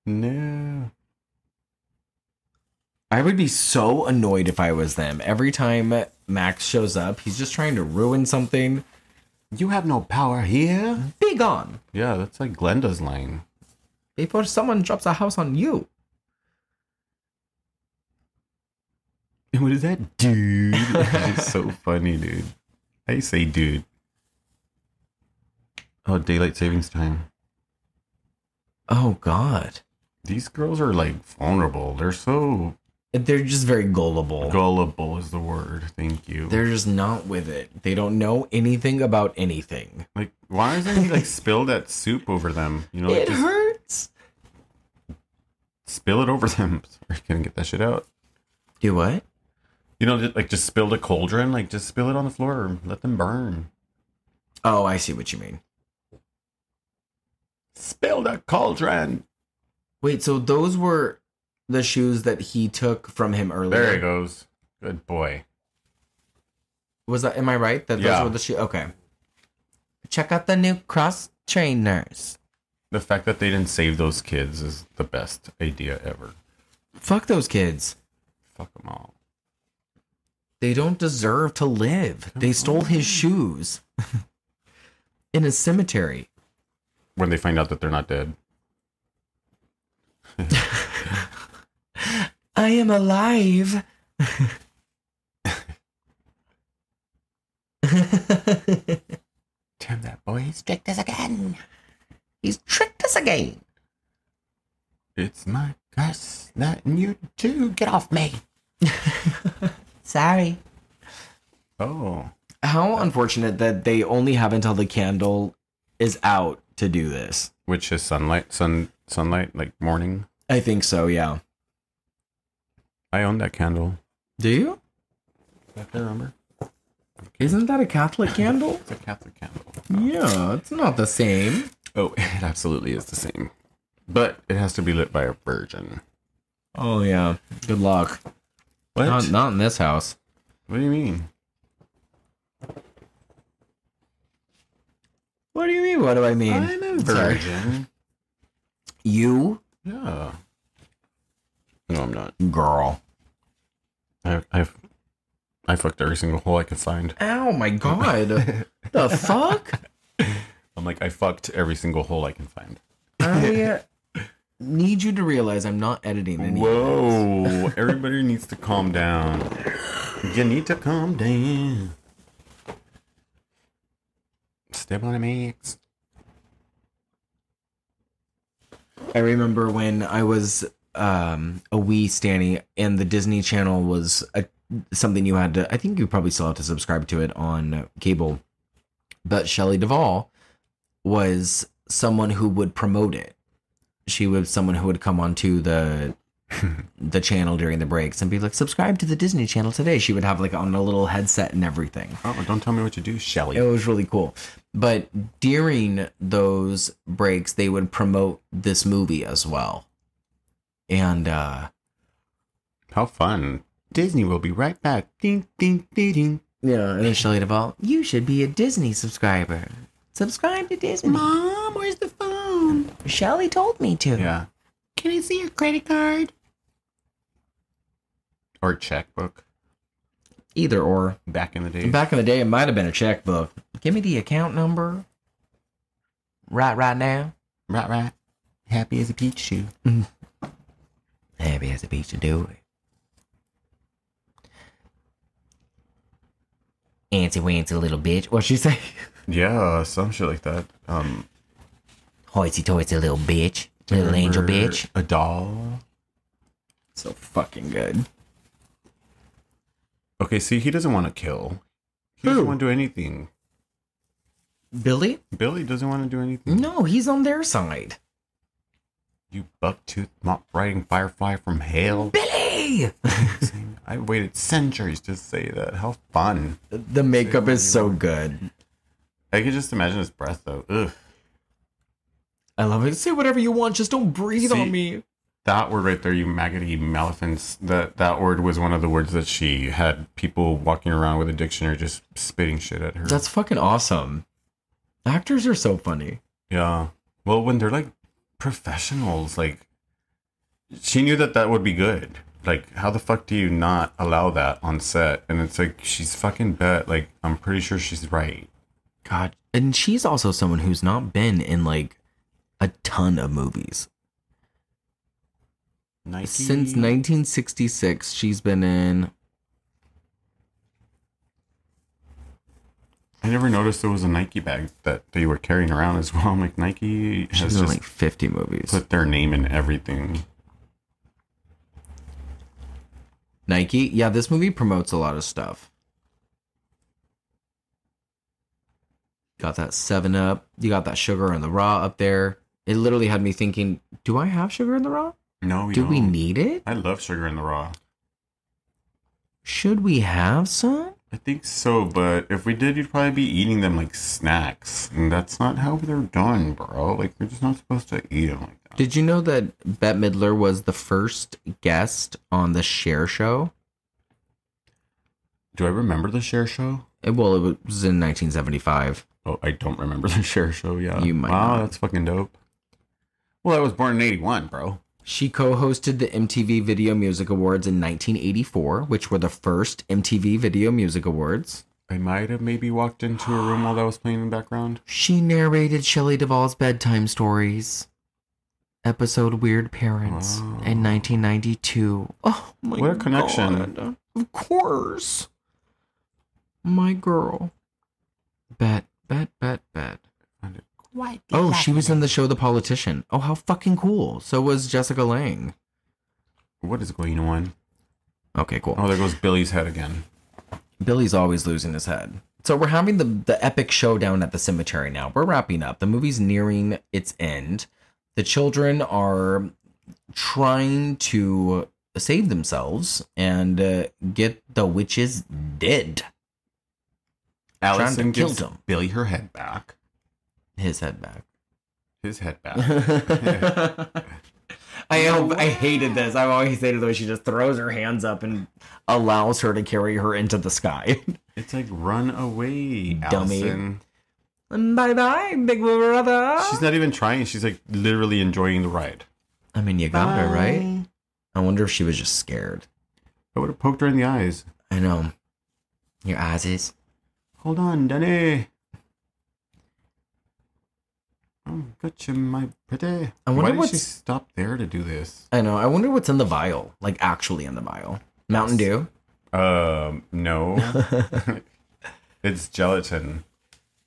No. I would be so annoyed if I was them. Every time Max shows up, he's just trying to ruin something. You have no power here. Be gone. Yeah, that's like Glenda's line. Before someone drops a house on you. What is that, dude? It's so funny, dude. I say, dude. Oh, daylight savings time. Oh, God. These girls are like vulnerable. They're so They're just very gullible. gullible is the word. Thank you. They're just not with it. They don't know anything about anything. Like, why doesn't he like spill that soup over them? You know, like, It just hurts. spill it over them. Sorry, can I get that shit out? Do what? You know, just spill the cauldron. Like, just spill it on the floor. Or let them burn. Oh, I see what you mean. Spill the cauldron. Wait, so those were the shoes that he took from him earlier? There he goes. Good boy. Was that, am I right? That Yeah. those were the shoes? Okay. Check out the new cross trainers. The fact that they didn't save those kids is the best idea ever. Fuck those kids. Fuck them all. They don't deserve to live. They stole his shoes in a cemetery. When they find out that they're not dead. I am alive. Damn, that boy, he's tricked us again. He's tricked us again. It's my curse that you two get off me. Sorry. Oh. How unfortunate that they only have until the candle is out to do this. Which is sunlight, like morning. I think so, yeah. I own that candle. Do you? I remember. Isn't that a Catholic candle? It's a Catholic candle. Yeah, it's not the same. Oh, it absolutely is the same. But it has to be lit by a virgin. Oh, yeah. Good luck. What? Not in this house. What do you mean? What do you mean? What do I mean? I'm a virgin. You? Yeah. No, I'm not. Girl. I fucked every single hole I could find. Ow, my God. The fuck? I'm like, I fucked every single hole I can find. I need you to realize I'm not editing any Whoa. Everybody needs to calm down. You need to calm down. Step on a mix. I remember when I was a wee Stanny and the Disney Channel was something you had to, I think you probably still have to subscribe to it on cable, but Shelley Duvall was someone who would promote it. She was someone who would come onto the channel during the breaks and be like, subscribe to the Disney Channel today. She would have like on a little headset and everything. Oh, don't tell me what you do, Shelley. It was really cool. But during those breaks, they would promote this movie as well. And how fun. Disney will be right back. Ding, ding, ding, ding. Yeah, and then Shelley Duvall, you should be a Disney subscriber. Subscribe to Disney. Mom, where's the phone? Shelley told me to. Yeah. Can I see your credit card? Or checkbook. Either or. Back in the day. Back in the day, it might have been a checkbook. Give me the account number. Right now. Right. Happy as a peach shoe. Happy as a peach to do it. Antsy wantsy little bitch. What'd she say? Yeah, some shit like that. Hoity toity little bitch. Little angel bitch. A doll. So fucking good. Okay, see, he doesn't want to kill. He doesn't want to do anything. Billy? Billy doesn't want to do anything. No, he's on their side. You buck-toothed mop-riding firefly from hell. Billy! I waited centuries to say that. How fun. The makeup is so good. I could just imagine his breath, though. Ugh. I love it. Say whatever you want, just don't breathe on me. That word right there, you maggoty maleficence, that word was one of the words that she had people walking around with a dictionary just spitting shit at her. That's fucking awesome. Actors are so funny. Yeah. Well, when they're like professionals, like she knew that would be good. Like, how the fuck do you not allow that on set? And it's like, she's fucking bet. Like, I'm pretty sure she's right. God. And she's also someone who's not been in like a ton of movies. Nike? Since 1966, she's been in... I never noticed there was a Nike bag that they were carrying around as well. I'm like, Nike has She's in just like 50 movies. put their name in everything. Nike? Yeah, this movie promotes a lot of stuff. Got that 7-Up. You got that Sugar in the Raw up there. It literally had me thinking, do I have Sugar in the Raw? No, Do we need it? I love Sugar in the Raw. Should we have some? I think so, but if we did, you'd probably be eating them like snacks. And that's not how they're done, bro. Like, we're just not supposed to eat them like that. Did you know that Bette Midler was the first guest on the Cher show? Do I remember the Cher show? Well, it was in 1975. Oh, I don't remember the Cher show, yeah. You might Wow, not. that's fucking dope. Well, I was born in 81, bro. She co-hosted the MTV Video Music Awards in 1984, which were the first MTV Video Music Awards. I might have maybe walked into a room while that was playing in the background. She narrated Shelley Duvall's bedtime stories. Episode Weird Parents in 1992. Oh my god. What a connection. Of course. My girl. Bet. Oh, she was in the show The Politician. Oh, how fucking cool. So was Jessica Lange. What is going on? Okay, cool. Oh, there goes Billy's head again. Billy's always losing his head. So we're having the epic showdown at the cemetery now. We're wrapping up. The movie's nearing its end. The children are trying to save themselves and get the witches dead. Allison gives them. Billy her head back. His head back. His head back. I hated this. I've always hated the way she just throws her hands up and allows her to carry her into the sky. It's like, run away, Dummy. Allison. Bye-bye, big brother. She's not even trying. She's like literally enjoying the ride. I mean, you got her, right? I wonder if she was just scared. I would have poked her in the eyes. I know. Your eyes is. Hold on, Danny. Oh, gotcha, my pretty. Why did she stop there to do this? I know. I wonder what's in the vial. Like, actually in the vial. Mountain Dew? No. It's gelatin.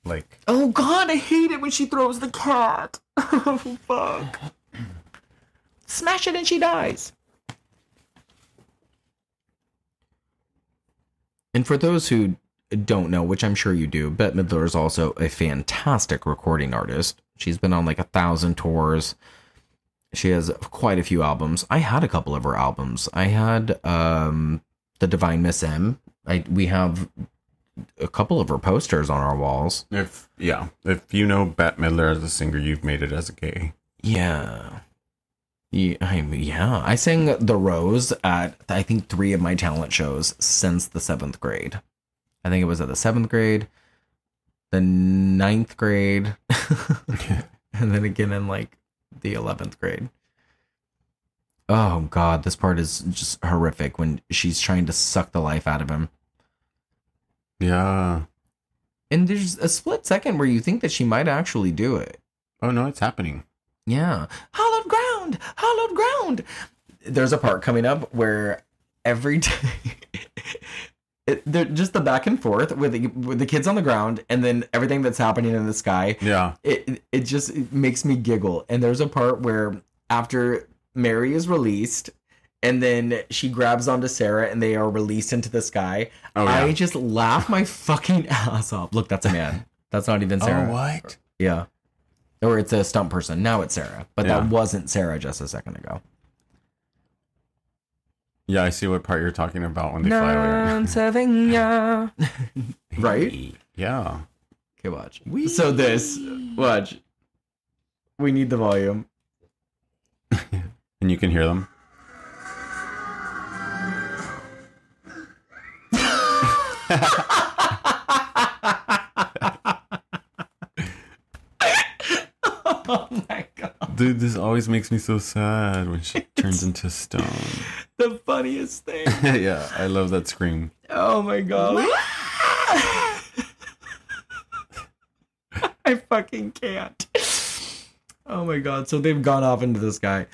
Like. Oh, God, I hate it when she throws the cat. Oh, fuck. Smash it and she dies. And for those who don't know, which I'm sure you do, Bette Midler is also a fantastic recording artist. She's been on like 1,000 tours. She has quite a few albums. I had a couple of her albums. I had The Divine Miss M. We have a couple of her posters on our walls. If you know Bette Midler as a singer, you've made it as a gay. Yeah. Yeah, I sang The Rose at, I think, 3 of my talent shows since the 7th grade. I think it was at the 7th grade, the 9th grade, and then again in, like, the 11th grade. Oh, God, this part is just horrific when she's trying to suck the life out of him. Yeah. And there's a split second where you think that she might actually do it. Oh, no, it's happening. Yeah. Hallowed ground! Hallowed ground! There's a part coming up where every day... They're just the back and forth with the kids on the ground and then everything that's happening in the sky. Yeah. It just makes me giggle. And there's a part where after Mary is released and then she grabs onto Sarah and they are released into the sky. Oh, yeah. I just laugh my fucking ass off. Look, that's a man. That's not even Sarah. Oh, what? Yeah. Or it's a stunt person. Now it's Sarah. But that wasn't Sarah just a second ago. Yeah, I see what part you're talking about when they fly away. Right? Yeah. Okay, watch. So watch. We need the volume. And you can hear them. Oh my God. Dude, this always makes me so sad when she turns into stone. The funniest thing. Yeah, I love that scream. Oh my God. I fucking can't. Oh my God. So they've gone off into the sky.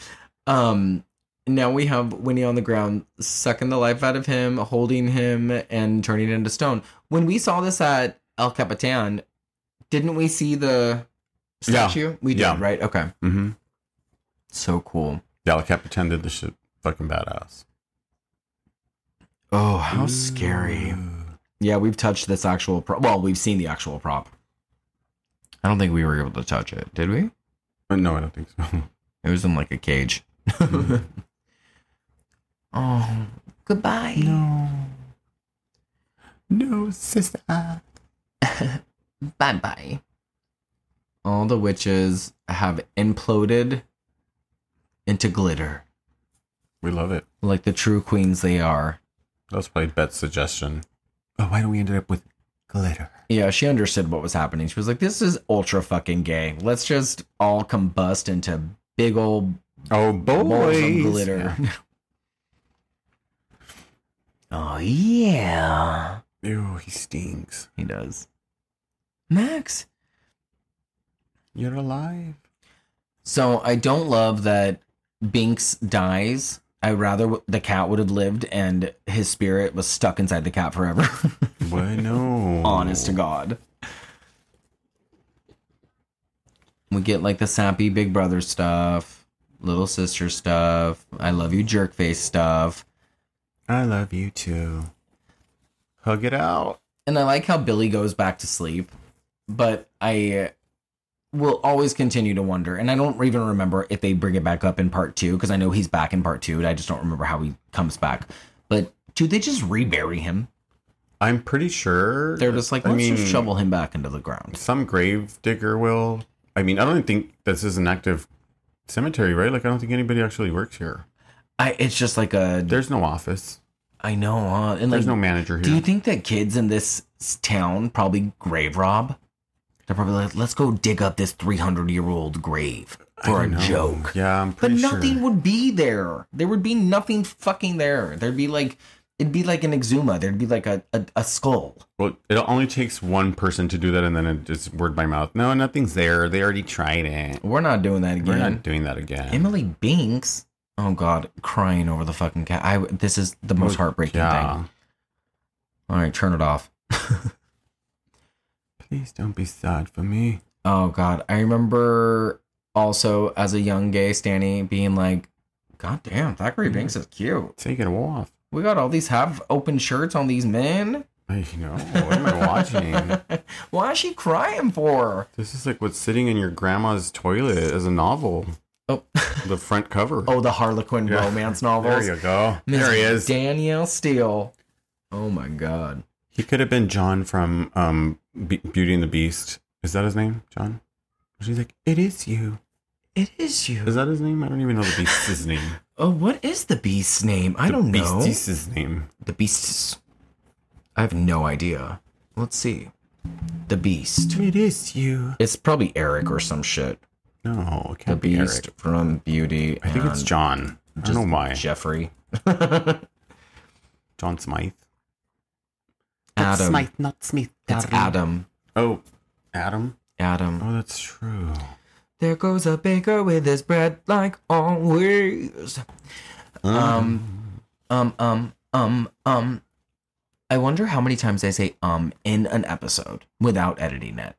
Now we have Winnie on the ground, sucking the life out of him, holding him, and turning into stone. When we saw this at El Capitan, didn't we see the statue? Yeah. We did, right? Okay. Mm-hmm. So cool. Yeah, El Capitan did the shit fucking badass. Oh, how scary. Yeah, we've touched this actual prop. Well, we've seen the actual prop. I don't think we were able to touch it, did we? No, I don't think so. It was in like a cage. Oh, goodbye. No, sister. Bye-bye. All the witches have imploded into glitter. We love it. Like the true queens they are. That was probably Bette's suggestion. Oh, why don't we end up with glitter? Yeah, she understood what was happening. She was like, this is ultra fucking gay. Let's just all combust into big old balls of glitter. Yeah. Oh, yeah. Ew, he stinks. He does. Max. You're alive. So I don't love that Binks dies. I rather the cat would have lived and his spirit was stuck inside the cat forever. Why no? Honest to God. We get like the sappy big brother stuff, little sister stuff, I love you jerkface stuff. I love you too. Hug it out. And I like how Billy goes back to sleep, but I will always continue to wonder, and I don't even remember if they bring it back up in part 2, because I know he's back in part 2, and I just don't remember how he comes back. But do they just rebury him? I'm pretty sure. They're just like, let's just shovel him back into the ground. Some grave digger will. I mean, I don't think this is an active cemetery, right? Like, I don't think anybody actually works here. It's just like a... There's no office. I know, and there's like, no manager here. Do you think that kids in this town probably grave rob? They're probably like, let's go dig up this 300-year-old grave for a joke. Yeah, I'm pretty sure. But nothing would be there. There would be nothing fucking there. There'd be like... It'd be like an exhuma. There'd be like a skull. Well, it only takes one person to do that, and then it just word by mouth. No, nothing's there. They already tried it. We're not doing that again. We're not doing that again. Emily Binks. Oh God, crying over the fucking cat. This is the most heartbreaking thing. All right, turn it off. Please don't be sad for me. Oh God, I remember also as a young gay Stanley being like, "God damn, Thackeray Binks is cute. Take it off. We got all these half-open shirts on these men." I know. What am I watching? Why is she crying for? This is like what's sitting in your grandma's toilet as a novel. Oh, the front cover. Oh, the Harlequin romance novels. There you go. Ms. There he is. Danielle Steele. Oh my God. He could have been John from Beauty and the Beast. Is that his name, John? She's like, it is you. It is you. Is that his name? I don't even know the Beast's name. Oh, what is the Beast's name? I don't know. The Beast's name. The Beast's. I have no idea. Let's see. The Beast. It is you. It's probably Eric or some shit. No, it can't be Beast Eric. From Beauty. I think it's John. I don't know why. Jeffrey. John Smythe. Adam. Smythe, not Smith. It's Adam. Oh, Adam? Adam. Oh, that's true. There goes a baker with his bread like always. I wonder how many times I say in an episode without editing it.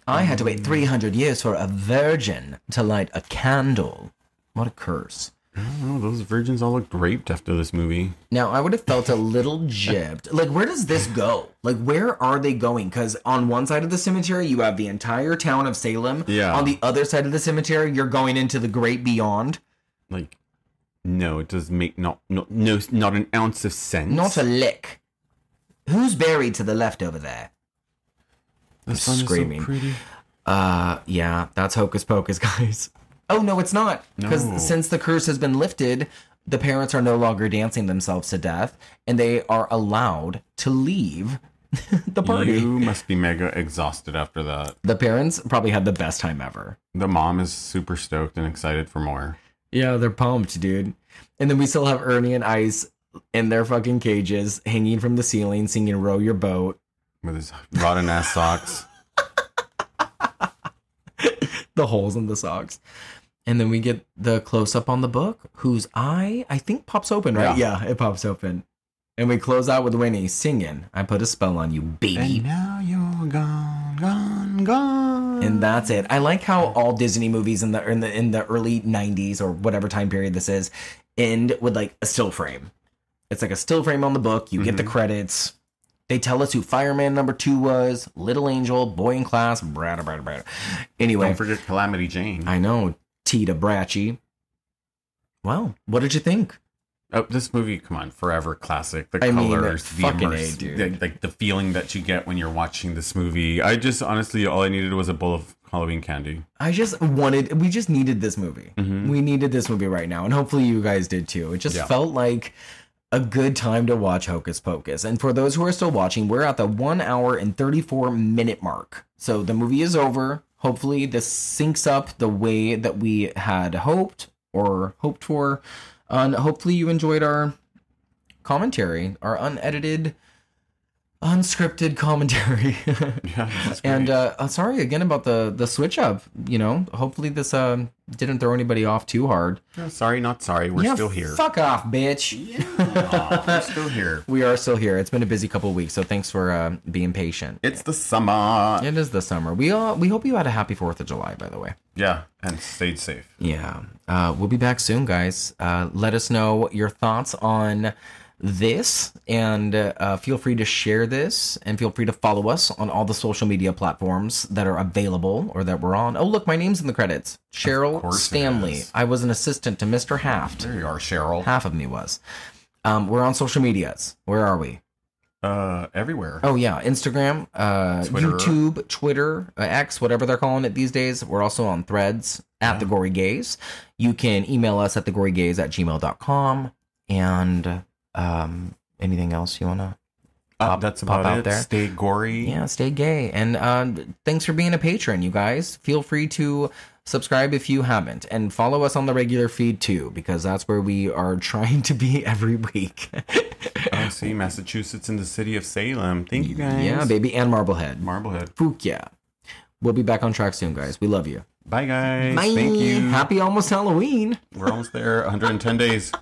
I had to wait 300 years for a virgin to light a candle. What a curse. I don't know. Those virgins all looked raped after this movie. Now, I would have felt a little gypped. Like, where does this go? Like, where are they going? Because on one side of the cemetery, you have the entire town of Salem. Yeah. On the other side of the cemetery, you're going into the great beyond. Like, no, it does make not an ounce of sense. Not a lick. Who's buried to the left over there? The sun screaming. Is so pretty. Yeah, that's Hocus Pocus, guys. Oh, no, it's not. Because since the curse has been lifted, the parents are no longer dancing themselves to death, and they are allowed to leave the party. You must be mega exhausted after that. The parents probably had the best time ever. The mom is super stoked and excited for more. Yeah, they're pumped, dude. And then we still have Ernie and Ice in their fucking cages, hanging from the ceiling, singing Row Your Boat. With his rotten ass socks. The holes in the socks. And then we get the close-up on the book, whose eye, I think, pops open, right? Yeah, it pops open. And we close out with Winnie singing, I put a spell on you, baby. And now you're gone, gone, gone. And that's it. I like how all Disney movies in the early 90s, or whatever time period this is, end with like a still frame. It's like a still frame on the book. You get the credits. They tell us who Fireman number 2 was, Little Angel, Boy in Class, brad. Anyway. Don't forget Calamity Jane. I know. Tita Bracci. Wow. What did you think? Oh, this movie, come on, forever classic. The colors, the immersive, like the feeling that you get when you're watching this movie. I just, honestly, all I needed was a bowl of Halloween candy. We just needed this movie. We needed this movie right now. And hopefully you guys did too. It just felt like a good time to watch Hocus Pocus. And for those who are still watching, we're at the 1 hour and 34 minute mark. So the movie is over. Hopefully this syncs up the way that we had hoped for. And hopefully you enjoyed our commentary, our unedited unscripted commentary. And sorry again about the switch up. You know, hopefully this didn't throw anybody off too hard. Sorry, not sorry. We're still here. Fuck off, bitch. We're still here. We are still here. It's been a busy couple of weeks, so thanks for being patient. It's the summer. It is the summer. We hope you had a happy 4th of July, by the way. Yeah, and stayed safe. Yeah. We'll be back soon, guys. Let us know your thoughts on this, and feel free to share this, and feel free to follow us on all the social media platforms that are available or that we're on. Oh, look, my name's in the credits. Cheryl Stanley. I was an assistant to Mr. Haft. There you are, Cheryl. Half of me was. We're on social medias. Where are we? Everywhere. Oh yeah, Instagram, Twitter. YouTube, Twitter, X, whatever they're calling it these days. We're also on Threads at the Gory Gays. You can email us at thegorygays@gmail.com. And anything else you want to that's about pop out it. there? Stay gory. Yeah, stay gay. And thanks for being a patron, you guys. Feel free to subscribe if you haven't, and follow us on the regular feed too, because that's where we are trying to be every week. Oh, see, Massachusetts in the city of Salem. Thank you, guys. Yeah, baby, and Marblehead. Fuck yeah. We'll be back on track soon, guys. We love you. Bye, guys. Bye. Thank you. Happy almost Halloween. We're almost there. 110 days.